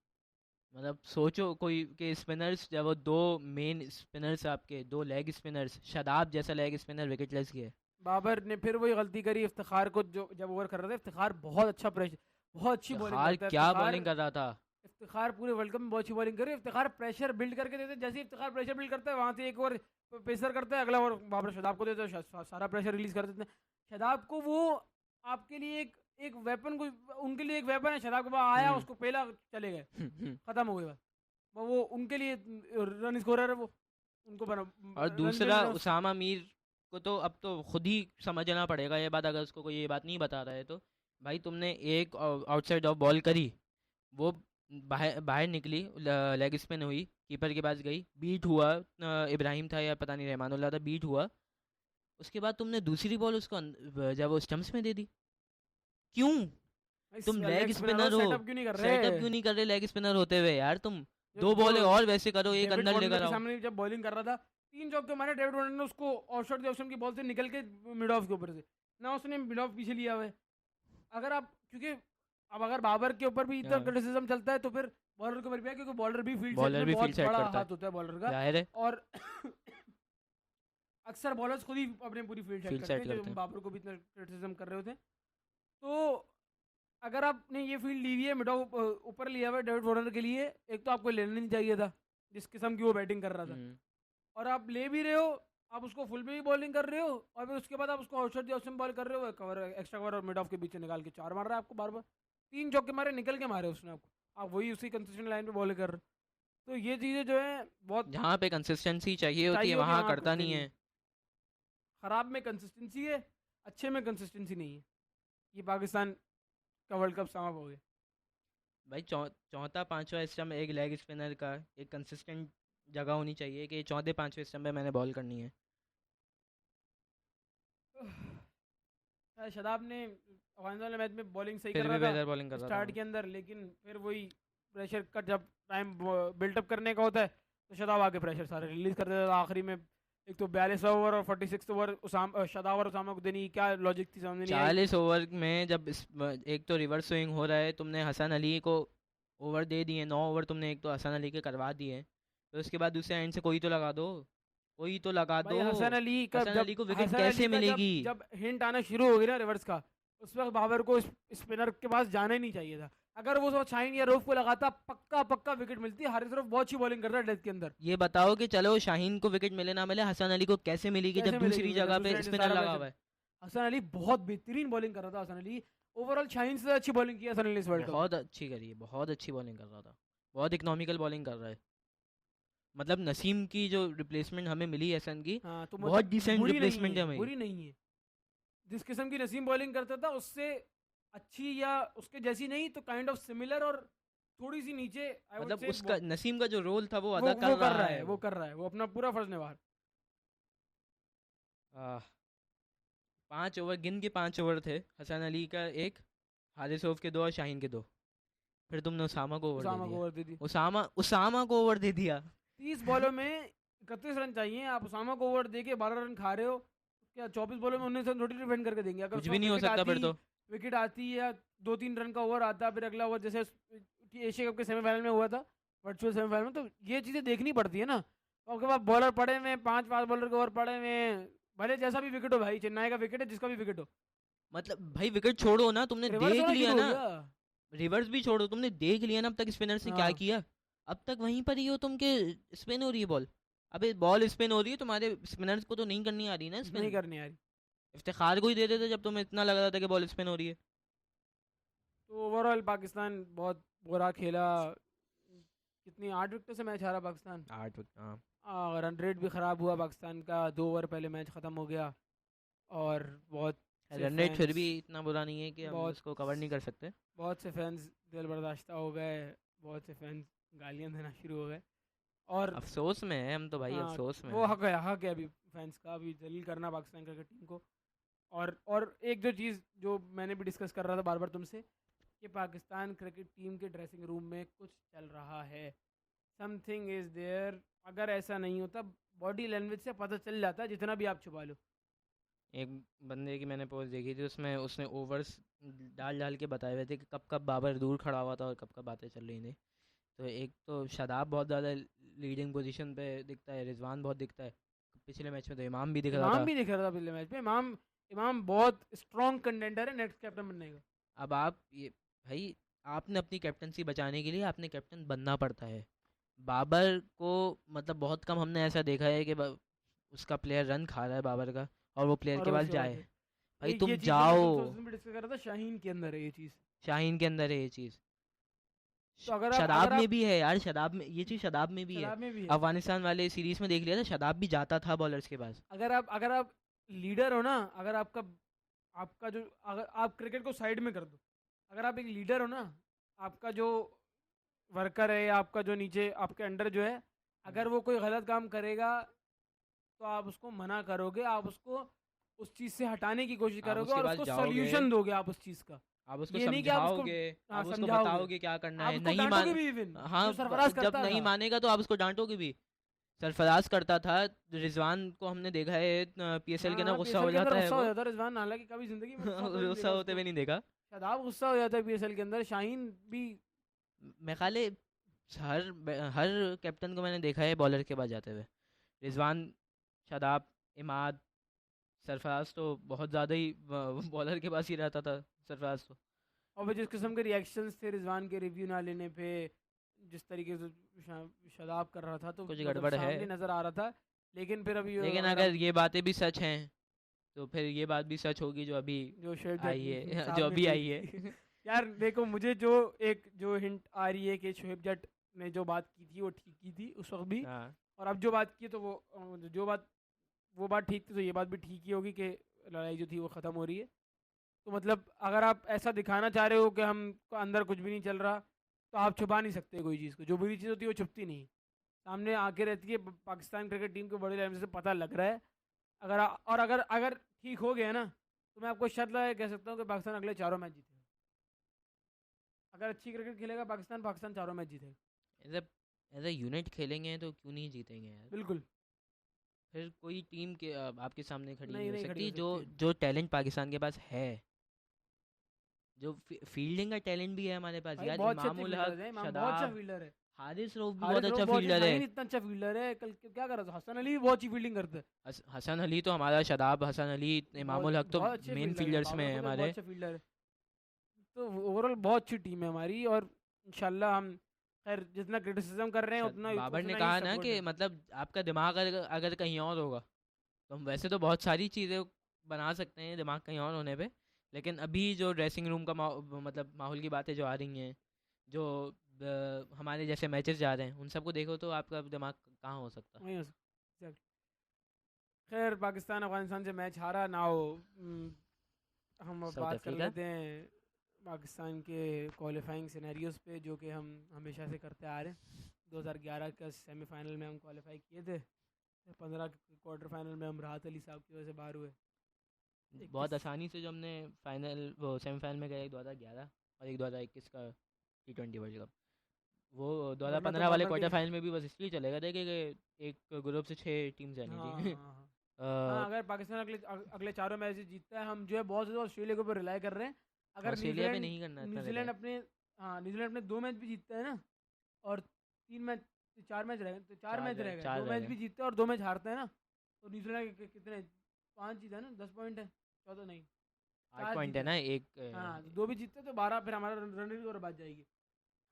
मतलब सोचो कोई के स्पिनर्स, जब वो दो मेन स्पिनर्स आपके, दो लेग स्पिनर्स, शादाब जैसा लेग स्पिनर विकेटलेस किए। बाबर ने फिर वही गलती करी इफ्तिखार को, जो जब ओवर कर रहा था इफ्तिखार बहुत अच्छा प्रेशर, बहुत अच्छी बॉलिंग इफ्तिखार करता है क्या इफ्तिखार। बॉलिंग कर रहा था। इफ्तिखार पूरे वर्ल्ड कप में बहुत अच्छी बॉलिंग कर रही है, इफ्तिखार प्रेशर बिल्ड करके देते हैं, जैसे ही इफ्तिखार प्रेशर बिल्ड करता है वहां से एक ओवर पेसर करता है, अगला ओवर बाबर शदाब को देता है, सारा प्रेशर रिलीज कर देते हैं शदाब को। वो आपके लिए एक वेपन, कोई उनके लिए एक वेपन है, शदाब के पास आया उसको पहला चले गए, खत्म हो गई बात। वो उनके लिए रन स्कोरर है, वो उनको और रन मिल दूसरा रहे हैं उसामा मीर को तो अब तो खुद ही समझना पड़ेगा ये बात, अगर उसको कोई ये बात नहीं बता रहा है तो। भाई तुमने एक आउटसाइड ऑफ बॉल करी, वो बाहर बाहर निकली, लेग स्पिन हुई, कीपर के पास गई, बीट हुआ, इब्राहिम था या पता नहीं रहमानुल्लाह था, बीट हुआ। उसके बाद तुमने दूसरी बॉल उसको जब वो स्टम्प्स में दे दी। क्यों? तुम लेग लेग स्पिनर स्पिनर हो, सेटअप क्यों नहीं कर सेटअप रहे? क्यों नहीं कर रहे लेग स्पिनर होते हुए यार तुम? जो दो जो बॉलें और वैसे करो, एक डेविड अंदर वार्नर लेकर के आओ। सामने जब बॉलिंग कर रहा था, 3 चौके मारे डेविड वार्नर ने उसको, ऑफशॉट के ऑप्शन की बॉल से निकल के मिड ऑफ के ऊपर से, ना उसने मिड ऑफ पीछे लिया हुआ है। अगर आप, क्योंकि अब अगर बाबर के ऊपर भी इतना हाँ, क्रिटिसिज्म चलता है तो फिर बॉलर के ऊपर भी है, क्योंकि बॉलर भी फील्ड सेट बॉलर में भी फील्ड बहुत सेट बड़ा करता है, हाथ होता है बॉलर का। जाहिर है, और अक्सर बॉलर्स खुद ही अपने पूरी फील्ड सेट फील्ड करते सेट हैं, करते जो हैं। बाबर को भी इतना क्रिटिसिज्म कर रहे होते हैं। तो अगर आपने ये फील्ड ली हुई है, मिड ऑफ ऊपर लिया हुआ है डेविड वार्नर के लिए, एक तो आपको लेना नहीं चाहिए था जिस किस्म की वो बैटिंग कर रहा था, हम्म, और आप ले भी रहे हो, आप उसको फुल में भी बॉलिंग कर रहे हो, और फिर उसके बाद आप उसको आउटसाइड द ऑप्शन बॉल कर रहे हो, कवर एक्स्ट्रा कवर और मिड ऑफ के बीच में निकाल के 4 मार रहा है आपको बार बार, 3 चौके मारे निकल के मारे उसने आपको, आप वही उसी कंसिस्टेंट लाइन पे बॉल कर रहे हो। तो ये चीज़ें जो है बहुत जहाँ पे कंसिस्टेंसी चाहिए होती चाहिए है होती है, वहाँ वहाँ करता करते नहीं नहीं है। है। ख़राब में कंसिस्टेंसी है, अच्छे में कंसिस्टेंसी नहीं है। ये पाकिस्तान का वर्ल्ड कप समाप्त हो गया। भाई चौथा पांचवा स्टम्प एक लेग स्पिनर का एक कंसिस्टेंट जगह होनी चाहिए कि चौथे पांचवें स्टम्प पे मैंने बॉल करनी है। शदाब ने अफगानिस्तान वाले मैच में बॉलिंग सही कर फिर भी रहा बेहतर बॉलिंग था कर रहा था स्टार्ट वो। के अंदर, लेकिन फिर वही प्रेशर का जब टाइम बिल्टअप करने का होता है तो शदाब आके प्रेशर सारे रिलीज कर देता था आखिरी में। एक तो 42 ओवर और 46 ओवर शदाब और उसामा को देनी, क्या लॉजिक थी समझ नहीं आई। 40 ओवर में जब एक तो रिवर्स स्विंग हो रहा है, तुमने हसन अली को ओवर दे दिए, 9 ओवर तुमने एक तो हसन अली के करवा दिए, तो उसके बाद दूसरे एंड से कोई तो लगा दो, कोई तो लगा भाई दो। हसन अली का हसन जब अली को विकेट हसन कैसे अली का मिलेगी? जब हिंट आना शुरू हो गई ना रिवर्स का, उस वक्त बाबर को स्पिनर के पास जाना ही नहीं चाहिए था। अगर वो शाइन या रोफ को लगाता, पक्का पक्का विकेट मिलती। हर तरफ बहुत अच्छी बॉलिंग करता है डेथ के अंदर। ये बताओ कि चलो शाहीन को विकेट मिले ना मिले, हसन अली को कैसे मिलेगी कैसे जब मिलेगी दूसरी विकेट? जगह दूसरे पे एंड से स्पिनर सारा लगा प्रेशर। हुआ है। हसन अली बहुत बेहतरीन बॉलिंग कर रहा था। हसन अली ओवरऑल शाहीन से अच्छी बॉलिंग की है हसन अली इस वर्ल्ड कप में। बहुत अच्छी करी है, बहुत अच्छी बॉलिंग कर रहा था, बहुत इकोनॉमिकल बॉलिंग कर रहा है। मतलब नसीम की जो रिप्लेसमेंट हमें मिली हसन की, हाँ तो बहुत डिसेंट बुरी नहीं रिप्लेसमेंट है है, हमें। बुरी नहीं है। जिस किस्म की नसीम बॉलिंग करता था उससे अच्छी या उसके जैसी नहीं तो काइंड ऑफ सिमिलर और थोड़ी सी नीचे आई वुड मतलब से उसका नसीम का जो रोल था वो अदा वो कर कर रहा रहा है है, वो कर रहा है, वो अपना पूरा फर्ज निभा रहा है। 5 ओवर गिन के 5 ओवर थे, हसन अली का एक, हारिस रऊफ के 2 और शाहीन के 2। फिर तुमने उसामा को ओवर दे उसामा को दिया। ओवर दे दी। उसामा को ओवर दे दिया। 30 बॉलों में 31 रन चाहिए, आप उसामा को ओवर दे के 12 रन खा रहे हो, क्या 24 बॉलों में 19 रन थोड़ी डिफेंड करके देंगे? अगर कुछ उसमें भी नहीं हो सकता फिर तो। विकेट आती या 2-3 रन का ओवर आता, फिर अगला ओवर जैसे एशिया कप के सेमीफाइनल में हुआ था, वर्चुअल सेमीफाइनल में, तो ये चीज़ें देखनी पड़ती है ना। तो आपके पास बॉलर पड़े हुए हैं, 5 बॉलर के ओवर पड़े हुए हैं, भले जैसा भी विकेट हो भाई, चेन्नई का विकेट है, जिसका भी विकेट हो, मतलब भाई विकेट छोड़ो ना, तुमने रिवर्स देख होना लिया शुरू हो ना। गया। रिवर्स भी छोड़ो, तुमने देख लिया ना अब तक स्पिनर्स ने क्या हाँ, किया। अब तक वहीं पर ही हो तुम के, स्पिन हो रही है बॉल। अबे बॉल स्पिन हो रही है, तुम्हारे स्पिनर्स को तो नहीं करनी आ रही ना नहीं स्पिन। करनी यार। इफ्तिखार को ही दे देते जब तुम्हें इतना लग रहा था कि बॉल स्पिन हो रही है। तो ओवरऑल पाकिस्तान बहुत बुरा खेला। कितनी 8 विकेट से मैच हारा पाकिस्तान। 8 हाँ। रन रेट भी ख़राब हुआ पाकिस्तान का, 2 ओवर पहले मैच ख़त्म हो गया। और बहुत से रन रेट फिर फैंस भी इतना बुरा नहीं है कि हम बहुत उसको कवर नहीं कर सकते। बहुत से फैंस दिल बर्दाश्त हो गए, बहुत से फैंस गालियाँ देना शुरू हो गए। और अफसोस में है हम तो भाई, हाँ, अफसोस में वो है। हक है अभी फैंस का, अभी दलील करना पाकिस्तान क्रिकेट टीम को। और एक जो चीज़ जो मैंने भी डिस्कस कर रहा था बार बार तुमसे, कि पाकिस्तान क्रिकेट टीम के ड्रेसिंग रूम में कुछ चल रहा है, समथिंग इज़ देयर। अगर ऐसा नहीं होता, बॉडी लैंग्वेज से पता चल जाता है, जितना भी आप छुपा लो। एक बंदे की मैंने पोस्ट देखी थी, उसमें उसने ओवर्स डाल डाल के बताए हुए थे कि कब कब बाबर दूर खड़ा हुआ था और कब कब बातें चल रही थी। तो एक तो शादाब बहुत ज़्यादा लीडिंग पोजीशन पे दिखता है, रिजवान बहुत दिखता है, पिछले मैच में तो इमाम भी दिख रहा इमाम था। भी दिख रहा था पिछले मैच में। इमाम बहुत स्ट्रॉन्ग कंटेंडर है नेक्स्ट कैप्टन बनने का। अब आप ये भाई, आपने अपनी कैप्टनसी बचाने के लिए आपने कैप्टन बनना पड़ता है। बाबर को मतलब बहुत कम हमने ऐसा देखा है कि उसका प्लेयर रन खा रहा है बाबर का और वो प्लेयर और के वो पास उसके बाद जाए। भाई ये तुम चीज़ जो मैं जाओ। तुमसे उस दिन भी डिस्कस कर रहा था, शाहीन के अंदर है ये चीज़। शाहीन के अंदर है ये चीज़। तो अगर शदाब में आप भी है यार, शदाब में ये चीज़ शदाब में भी है। शराब में भी है। अफगानिस्तान वाले सीरीज में देख लिया था, शदाब भी जाता था बॉलर्स के पास। अगर आप लीडर हो ना, अगर आपका आपका जो अगर आप क्रिकेट को साइड में कर दो, अगर आप एक लीडर हो ना, आपका जो वर्कर है या आपका जो नीचे आपके अंडर जो है, अगर वो कोई गलत काम करेगा, तो आप उसको मना करोगे, आप उसको उस चीज़ से हटाने की कोशिश आप करोगे उसके और पास उसको जाओगे, सोल्यूशन दोगे आप उस चीज़ का। आप उसको ये नहीं कि आप उसको समझाओगे, आप उसको समझाओगे, बताओगे क्या करना आप है, उसको नहीं डांटोगे मान। भी इवन, हाँ जो सरफराज जब करता नहीं था। मानेगा तो आप उसको डांटोगे भी। सरफराज करता था, रिजवान को हमने देखा है पीएसएल के ना, हाँ, गुस्सा पीएसएल हो के अंदर जाता है गुस्सा हो वो। जाता है रिजवान, हालांकि कभी जिंदगी में गुस्सा तो नहीं गुस्सा देखा होते हुए उसको। नहीं देखा। शादाब गुस्सा हो जाता है पीएसएल के अंदर, शाहीन भी। मैं खाली हर कैप्टन को मैंने देखा है बॉलर के पास जाते हुए। रिजवान, शादाब, इमाद, सरफराज तो बहुत ज़्यादा ही बॉलर के पास ही रहता था सरफराज तो। और वो जिस किस्म के रिएक्शंस थे रिजवान के रिव्यू ना लेने पे, जिस तरीके से शादाब कर रहा था, तो कुछ मतलब गड़बड़ है। सामने नज़र आ रहा था। लेकिन फिर अभी लेकिन अगर अगर हम ये बातें भी सच हैं तो फिर ये बात भी सच होगी जो अभी जो शोएब आई है साहब जो ने अभी दी आई है। थी यार देखो, मुझे जो हिंट आ रही है कि शोएब जट ने जो बात की थी वो ठीक की थी उस वक्त भी, हाँ और अब जो बात की तो वो बात ठीक थी, तो ये बात भी ठीक ही होगी कि लड़ाई जो थी वो ख़त्म हो रही है। तो मतलब अगर आप ऐसा दिखाना चाह रहे हो कि हम अंदर कुछ भी नहीं चल रहा, तो आप छुपा नहीं सकते कोई चीज़ को। जो बुरी चीज़ होती है वो छुपती नहीं, सामने आके रहती है। पाकिस्तान क्रिकेट टीम को बड़ी लाइन से पता लग रहा है। और अगर अगर ठीक हो गया ना, तो मैं आपको शर्त लगा के कह सकता हूँ कि पाकिस्तान अगले 4 मैच जीतेगा। अगर अच्छी क्रिकेट खेलेगा पाकिस्तान 4 मैच जीतेगा। एज ए यूनिट खेलेंगे तो क्यों नहीं जीतेंगे यार। बिल्कुल फिर कोई टीम के आपके सामने खड़ी नहीं, नहीं हो नहीं खड़ी सकती हो जो सकती। जो टैलेंट पाकिस्तान के पास है। जो फील्डिंग का टैलेंट भी है हमारे पास भाई यार, बहुत अच्छे इमामुल फील्डर हक, है इमाम, बहुत अच्छा शदाब, फील्डर है। हारिस रऊफ भी बहुत हारिस अच्छा रऊफ बहुत, फील्डर है। शाहीन इतना अच्छा फील्डर है। कल क्या कर रहा था, हसन अली भी बहुत अच्छी फील्डिंग करता है। हसन अली तो हमारा, शदाब, हसन अली, इमामुल हक तो बहुत अच्छे मेन फील्डर है, फील्डर्स में बाबर है को तो बहुत हमारे। अच्छा फील्डर है। तो ओवरऑल बहुत अच्छी टीम है हमारी, और इंशाल्लाह हम खैर जितना क्रिटिसिज्म कर रहे हैं उतना बाबर ने उतना ही कहा ना सपोर्ट कि है। मतलब आपका दिमाग अगर कहीं और होगा तो हम वैसे तो बहुत सारी चीज़ें बना सकते हैं दिमाग कहीं और होने पे, लेकिन अभी जो ड्रेसिंग रूम का मतलब माहौल की बातें जो आ रही हैं, जो हमारे जैसे मैचेस जा रहे हैं, उन सबको देखो तो आपका दिमाग कहाँ हो सकता। वही हो सकता है। खैर पाकिस्तान अफगानिस्तान से मैच हारा ना हो। हम अब साउथ बात कर अफ्रीका। लेते हैं पाकिस्तान के क्वालिफाइंग सिनेरियोज पे, जो कि हम हमेशा से करते आ रहे हैं। 2011 का सेमीफाइनल में हम क्वालिफाई किए थे, 15 के क्वार्टर फाइनल में हम राहत अली साहब की वजह से बाहर हुए। बहुत 21 आसानी से जो हमने फाइनल वो सेमीफाइनल में गए, एक 2011 और एक 2021 का T20 वर्ल्ड कप। वो वरना 2015 तो वाले माना कि क्वार्टर फाइनल में भी बस इसलिए चले गए थे कि एक ग्रुप से 6 टीम जानी हाँ थी। हाँ हाँ हाँ, अगर पाकिस्तान अगले चारों मैच जीतता है, हम जो है बहुत ज़्यादा ऑस्ट्रेलिया के ऊपर रिलाई कर रहे हैं। अगर ऑस्ट्रेलिया पे नहीं करना इतना न्यूजीलैंड रिलाय। अपने, हाँ न्यूजीलैंड अपने 2 मैच भी जीतता है ना, और 3 मैच, 4 मैच रह गए, तो 4 मैच रह गए, 2 चार रह मैच गए। भी जीतते हैं और 2 मैच हारते हैं ना, तो न्यूजीलैंड कितने, 5 जीता है ना, 10 पॉइंट है, 14 नहीं, 8 4 पॉइंट है जीते ना हैं। एक हाँ, तो 2 भी जीतते हैं तो 12, फिर हमारा रन रेट और बात जाएगी।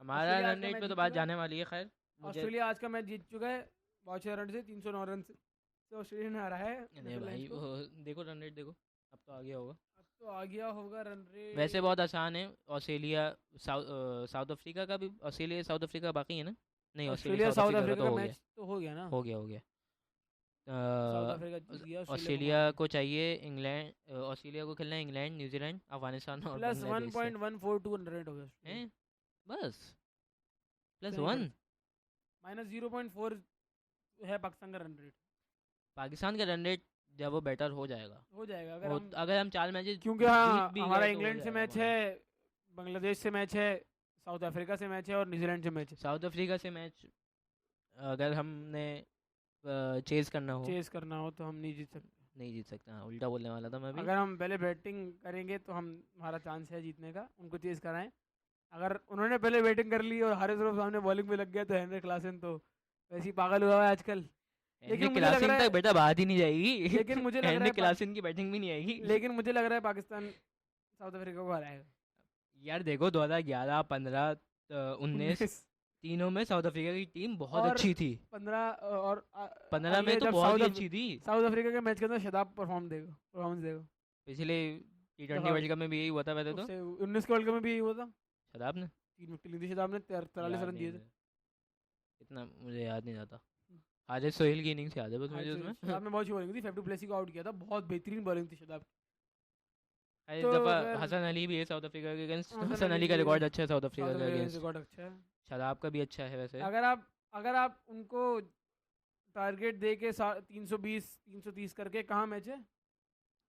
हमारा ऑस्ट्रेलिया आज रन का रेट मैच पे तो जीत बात चुका है। जाने वाली है। खैर मुझे ऑस्ट्रेलिया आज का मैच जीत चुका है बहुत 6 रन से, 309 रन से ऑस्ट्रेलिया ने हारा है नहीं नीदरलैंड्स भाई, को। वो देखो रन रेट देखो, अब तो आ गया होगा। अब तो आ गया होगा रन वैसे रेट। बहुत आसान है। ऑस्ट्रेलिया साउथ अफ्रीका का भी, ऑस्ट्रेलिया साउथ अफ्रीका बाकी है ना? नहीं, Australia Australia south south Africa का अफ्रीका तो का हो गया। मैच तो हो गया ना, हो गया हो गया। साउथ अ, अफ्रीका जीत गया ऑस्ट्रेलिया को मार ऑस्ट्रेलिया के। को चाहिए इंग्लैंड, ऑस्ट्रेलिया को खेलना है इंग्लैंड, न्यूजीलैंड, अफगानिस्तान और प्लस बांग्लादेश से। 1.142 रन रेट हो गया ऑस्ट्रेलिया। हैं? बस प्लस नहीं वन। माइनस 0.4 है पाकिस्तान का रन रेट। पाकिस्तान का रन रेट जब वो बेटर हो जाएगा, हो जाएगा अगर हम 4 मैचेस क्योंकि जीत हाँ भी हमारा गए तो हो इंग्लैंड से जाएगा मैच हमारा। है, बांग्लादेश से मैच है, साउथ अफ्रीका से मैच है और न्यूजीलैंड से मैच है। साउथ अफ्रीका से मैच अगर हमने चेज करना हो, चेस करना हो तो हम नहीं जीत सकते। नहीं जीत सकते। हाँ, उल्टा बोलने वाला था मैं भी। अगर हम पहले बैटिंग करेंगे तो हमारा चांस है जीतने का, उनको चेस कराएं। अगर उन्होंने पहले बैटिंग कर ली और हमारे तरफ सामने बॉलिंग में लग गया तो हेनरी क्लासन तो वैसे ही पागल हुआ है आजकल। एंड लेकिन मुझे लग क्लासिन रहा तक है बेटा बात ही नहीं जाएगी। लेकिन मुझे लग रहा एंड है क्लासिन की बैटिंग भी नहीं आएगी। लेकिन मुझे लग रहा है पाकिस्तान साउथ अफ्रीका को हराएगा। यार देखो 2011, 15, 19 19 तीनों में साउथ अफ्रीका की टीम बहुत और अच्छी थी। 15 और 15 में ये तो जब बहुत ही अच्छी थी। साउथ अफ्रीका के मैच के अंदर शदाब परफॉर्मेंस देगा। पिछले T20 दफा वर्ल्ड कप में भी यही हुआ था वैसे तो। उससे 19 के वर्ल्ड कप में भी यही हुआ था, शदाब ने 3 विकेट ली थी शदाब ने, 43 याद रन नहीं दिए थे। मुझे, इतना मुझे याद नहीं आता। हारिस सोहेल की इनिंग्स याद है बस मुझे उसमें। शदाब ने बहुत अच्छी बॉलिंग थी, फेफ डू प्लेसी को आउट किया था, बहुत बेहतरीन बॉलिंग थी शदाब की। इस तो दफ़ा अगर हसन अली भी है साउथ अफ्रीका के अगेंस्ट। हसन हसन अली अली का भी रिकॉर्ड अच्छा है साउथ अफ्रीका साउथ के अफ्रीका का अगेंस्ट। रिकॉर्ड अच्छा है। शदाब का भी अच्छा है वैसे। अगर आप उनको टारगेट दे के 320 330 करके, कहाँ मैच है?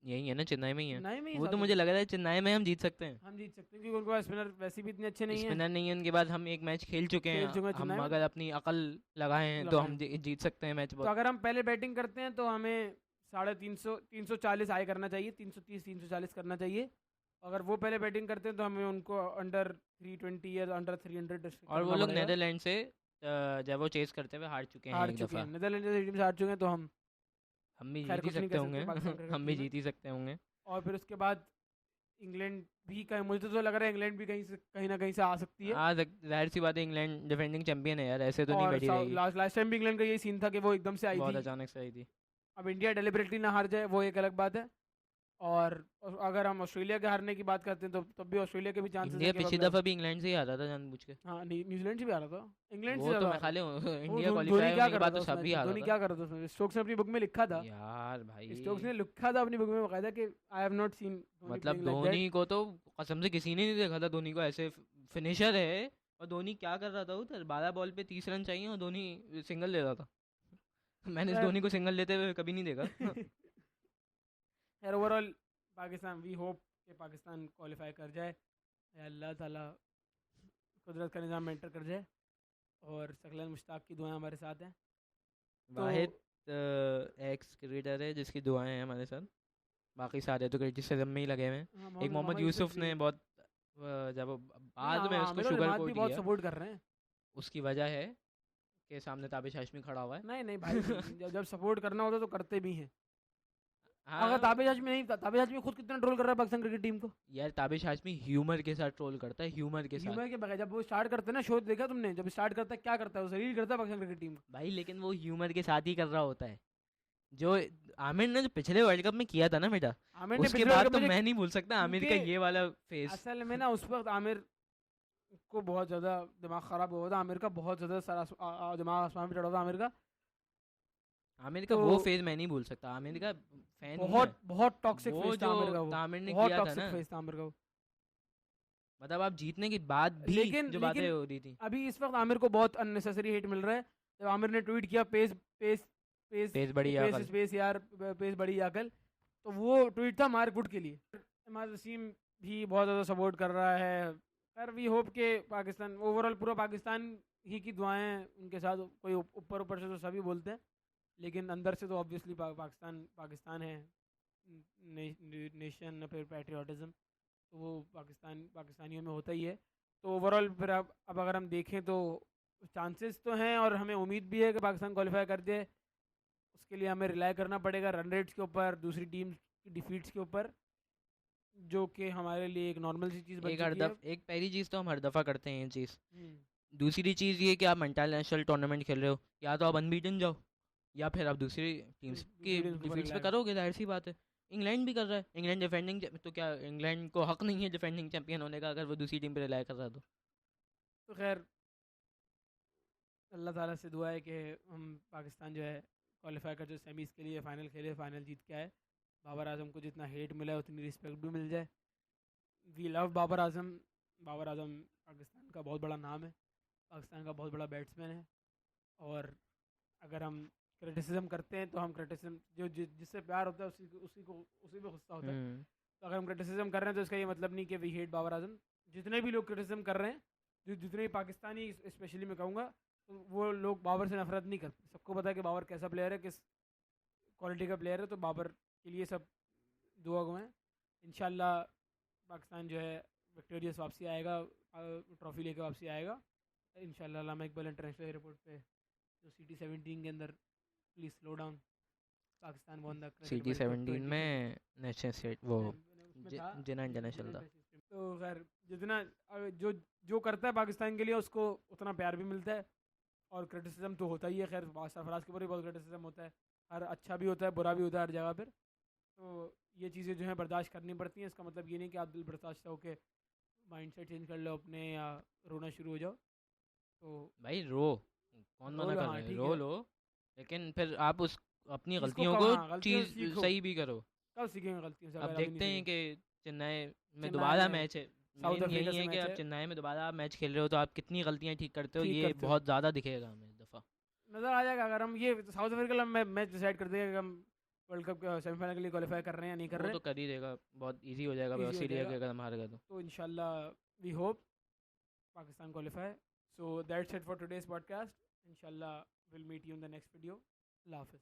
यही है ना, चेन्नई में ही है। चेन्नई में ही वो तो साउथ मुझे अफ्रीका। लग रहा है चेन्नई में हम जीत सकते हैं। हम जीत सकते हैं क्योंकि उनके पास स्पिनर वैसे भी इतने अच्छे नहीं है। स्पिनर नहीं है उनके बाद, हम एक मैच खेल चुके हैं। खेल चुके हैं हम चेन्नई में। अगर अपनी अकल लगाए हैं तो हम जीत सकते हैं मैच तो बहुत। अगर हम पहले बैटिंग करते हैं तो हमें 350 340 हाई करना चाहिए, 330 340 करना चाहिए। अगर वो पहले बैटिंग करते हैं तो हमें उनको अंडर 320 या अंडर 300 और वो लोग नेदरलैंड से जब वो चेस करते हुए हार चुके हैं हार एक चुके हैं, दफ़ा। नीदरलैंड जैसी टीम से हार चुके हैं, तो हम भी खैर जीत ही कुछ नहीं सकते कर होंगे। सकते पाकिस्तान क्रिकेट हम भी टीम में। जीत ही सकते होंगे। और फिर उसके बाद इंग्लैंड भी कहीं, मुझे तो लग रहा है इंग्लैंड भी कहीं ना कहीं से आ सकती है। जाहिर सी बात है, इंग्लैंड डिफेंडिंग चैंपियन है यार, ऐसे तो नहीं और बैठी रहेगी। लास्ट टाइम भी इंग्लैंड का यही सीन था कि वो एकदम से आई बहुत थी। अचानक से आई थी। अब इंडिया डेलिबरेटली ना हार जाए वो एक अलग बात है। और अगर हम ऑस्ट्रेलिया के हारने की बात करते हैं तो तब भी ऑस्ट्रेलिया के भी चांसेस इंडिया पिछली दफ़ा भी इंग्लैंड से ही हारा था जानबूझ के। हाँ न्यूजीलैंड से भी हारा था, इंग्लैंड से वो तो ज़्यादा मैं खाली इंडिया धोनी क्वालीफाई क्या होने के कर बाद रहा तो था सब भी हारा धोनी था क्या कर रहा था उसमें, स्टोक्स ने अपनी बुक में लिखा था। यार भाई। स्टोक्स ने लिखा था अपनी बुक में बकायदा कि आई हैव नॉट सीन मतलब धोनी को तो कसम से किसी ने नहीं देखा था धोनी को ऐसे। फिनिशर है और धोनी क्या कर रहा था उधर, 12 बॉल पे 30 रन चाहिए और धोनी सिंगल ले रहा था। मैंने इस धोनी को सिंगल लेते हुए कभी नहीं देखा। यार ओवरऑल पाकिस्तान, वी होप कि पाकिस्तान क्वालिफाई कर जाए, या अल्लाह ताला कुदरत का निज़ाम मेंटर कर जाए, और शकलन मुश्ताक की दुआएं हमारे साथ हैं। वाहिद एक्स क्रिकेटर है जिसकी दुआएं हैं हमारे साथ, बाकी सारे तो क्रिटिसिज्म में ही लगे हुए हैं। एक मोहम्मद यूसुफ ने बहुत जब बाद में उसको शुगर कोट बहुत दिया, सपोर्ट कर रहे हैं। उसकी वजह है कि सामने ताबिश हाशमी खड़ा हुआ है। नहीं भाई जब सपोर्ट करना होता तो करते भी हैं। हाँ, अगर ताबिश हाशमी नहीं था, ताबिश हाशमी खुद कितना ट्रोल कर रहा है पाकिस्तान क्रिकेट टीम को। यार ताबिश हाशमी ह्यूमर के साथ ट्रोल करता है, ह्यूमर के साथ। ह्यूमर के बगैर जब वो स्टार्ट करते हैं ना, शो देखा तुमने, जब स्टार्ट करता है क्या करता है, वो जलील करता है पाकिस्तान क्रिकेट टीम को। भाई लेकिन वो ह्यूमर के साथ ही कर रहा होता है। जो आमिर ने जो पिछले वर्ल्ड कप में किया था ना बेटा, आमिर ने उसके पिछले बाद वर्ल्ड तो कप में मैं नहीं भूल सकता आमिर का क्योंकि ये वाला फेस। असल में ना उस वक्त आमिर को बहुत ज़्यादा दिमाग ख़राब हुआ था, आमिर का बहुत ज़्यादा सारा दिमाग आसमान पे चढ़ा था आमिर का। आमिर का तो वो फेज मैं नहीं भूल सकता। आमिर का फैन बहुत टॉक्सिक वो फेस था जो आमिर का, वो आमिर ने बहुत किया था टॉक्सिक ना, फेस था आमिर का वो। मतलब आप जीतने के बाद भी लेकिन जो बातें लेकिन हो रही थी, अभी इस वक्त आमिर को बहुत अननेसेसरी हेट मिल रहा है। जब आमिर ने ट्वीट किया पेस पेस पेस पेस बड़ी पेस अकल। स्पेस यार, पेस बड़ी अकल, तो वो ट्वीट था मारकुट के लिए। इमाद वसीम भी बहुत ज़्यादा सपोर्ट कर रहा है। खैर वी होप के पाकिस्तान, ओवरऑल पूरा पाकिस्तान ही की दुआएं उनके साथ। कोई ऊपर ऊपर से तो सभी बोलते हैं, लेकिन अंदर से तो ऑब्वियसली पाकिस्तान पाकिस्तान है। नेशन फिर पैट्रियाटिज्म, तो वो पाकिस्तानियों में होता ही है। तो ओवरऑल फिर अब अगर हम देखें तो चांसेस तो हैं, और हमें उम्मीद भी है कि पाकिस्तान क्वालिफाई कर दे। उसके लिए हमें रिलाई करना पड़ेगा रन रेट्स के ऊपर, दूसरी टीम की डिफीट्स के ऊपर, जो कि हमारे लिए एक नॉर्मल सी चीज़ बन एक हर चुकी है। एक पहली चीज़ तो हम हर दफ़ा करते हैं ये चीज़। हम्म, दूसरी चीज़ ये कि आप इंटरनेशनल टूर्नामेंट खेल रहे हो, या तो आप अनबीटन जाओ, या फिर आप दूसरी टीम्स की दूसरी टीम्स के ऊपर डिफीट्स पे रिलाई। करोगे, जाहिर सी बात है। इंग्लैंड भी कर रहा है, इंग्लैंड डिफेंडिंग, तो क्या इंग्लैंड को हक नहीं है डिफेंडिंग चैंपियन होने का अगर वो दूसरी टीम पे रिलाई कर रहा है तो? तो खैर अल्लाह ताला से दुआ है कि हम पाकिस्तान जो है क्वालिफाई कर, जो सेमीज़ के लिए फ़ाइनल खेले, फ़ाइनल जीत के आए। बाबर आजम को जितना हेट मिला है उतनी रिस्पेक्ट भी मिल जाए। We love Babar Azam. बाबर आजम पाकिस्तान का बहुत बड़ा नाम है, पाकिस्तान का बहुत बड़ा बैट्समैन है। और अगर हम क्रिटिसिज्म करते हैं तो हम क्रिटिसिज्म जिससे प्यार होता है उसी पे गुस्सा होता है। हम्म। तो अगर हम क्रिटिसिज्म कर रहे हैं तो इसका ये मतलब नहीं कि वी हेट बाबर आजम। जितने भी लोग क्रिटिसिज्म कर रहे हैं, जितने भी पाकिस्तानी स्पेशली मैं कहूँगा, तो वो लोग बाबर से नफरत नहीं करते। सबको पता है कि बाबर कैसा प्लेयर है, किस क्वालिटी का प्लेयर है। तो बाबर के लिए सब दुआ गो हैं। इंशाल्लाह पाकिस्तान जो है विक्टोरियस वापसी आएगा, ट्रॉफी लेके वापसी आएगा इंशाल्लाह। अल्लामा इकबाल इंटरनेशनल एयरपोर्ट पे जो CT-17 के अंदर, please slow down, Pakistan won the cricket CT world cup 17 2020। में नेशनल स्टेट वो उसमें था जिना इंटरनेशनल था। जिना। तो खैर जितना जो जो करता है पाकिस्तान के लिए उसको उतना प्यार भी मिलता है। और क्रिटिसिज्म तो होता ही है, खैर सरफराज के ऊपर भी बहुत क्रिटिसिज्म होता है। हर अच्छा भी होता है, बुरा भी होता है हर जगह पर। तो ये चीज़ें जो हैं बर्दाश्त करनी पड़ती हैं। इसका मतलब ये नहीं कि आप दिल बर्दाश्त होकर माइंड सेट चेंज कर लो अपने, या रोना शुरू हो जाओ। तो भाई रो, कौन रो मना लो, कर हाँ रहे हैं, ठीक रो है। लो, लेकिन फिर आप उस अपनी चीज़ को गलतियों कब, को हाँ गलतियों से चीज़ सीखो। सही भी करो। कब सीखेंगे गलतियों से अब अगर अभी नहीं देखते हैं सीखे? कि चेन्नई में चेन्नई दोबारा में मैच है। साउथ मेन अफ्रीका यही से है कि मैच आप है, चेन्नई में दोबारा आप मैच खेल रहे हो तो आप कितनी गलतियां ठीक करते हो, ठीक ये करते हो। बहुत ज़्यादा दिखेगा हमें इस दफ़ा। नज़र आ जाएगा अगर हम ये साउथ अफ्रीका में मैच डिसाइड कर देंगे कि हम वर्ल्ड कप के सेमीफाइनल के लिए क्वालिफाई कर रहे हैं या नहीं कर वो रहे तो कर ही देगा, बहुत इजी हो जाएगा हैं। ईजी हो ऑस्ट्रेलिया जाएगा। के अगर हम हार गए तो। तो इंशाल्लाह we hope Pakistan qualify. So that's it for today's podcast. इंशाल्लाह will meet you in the next video. अल्लाह हाफिज़।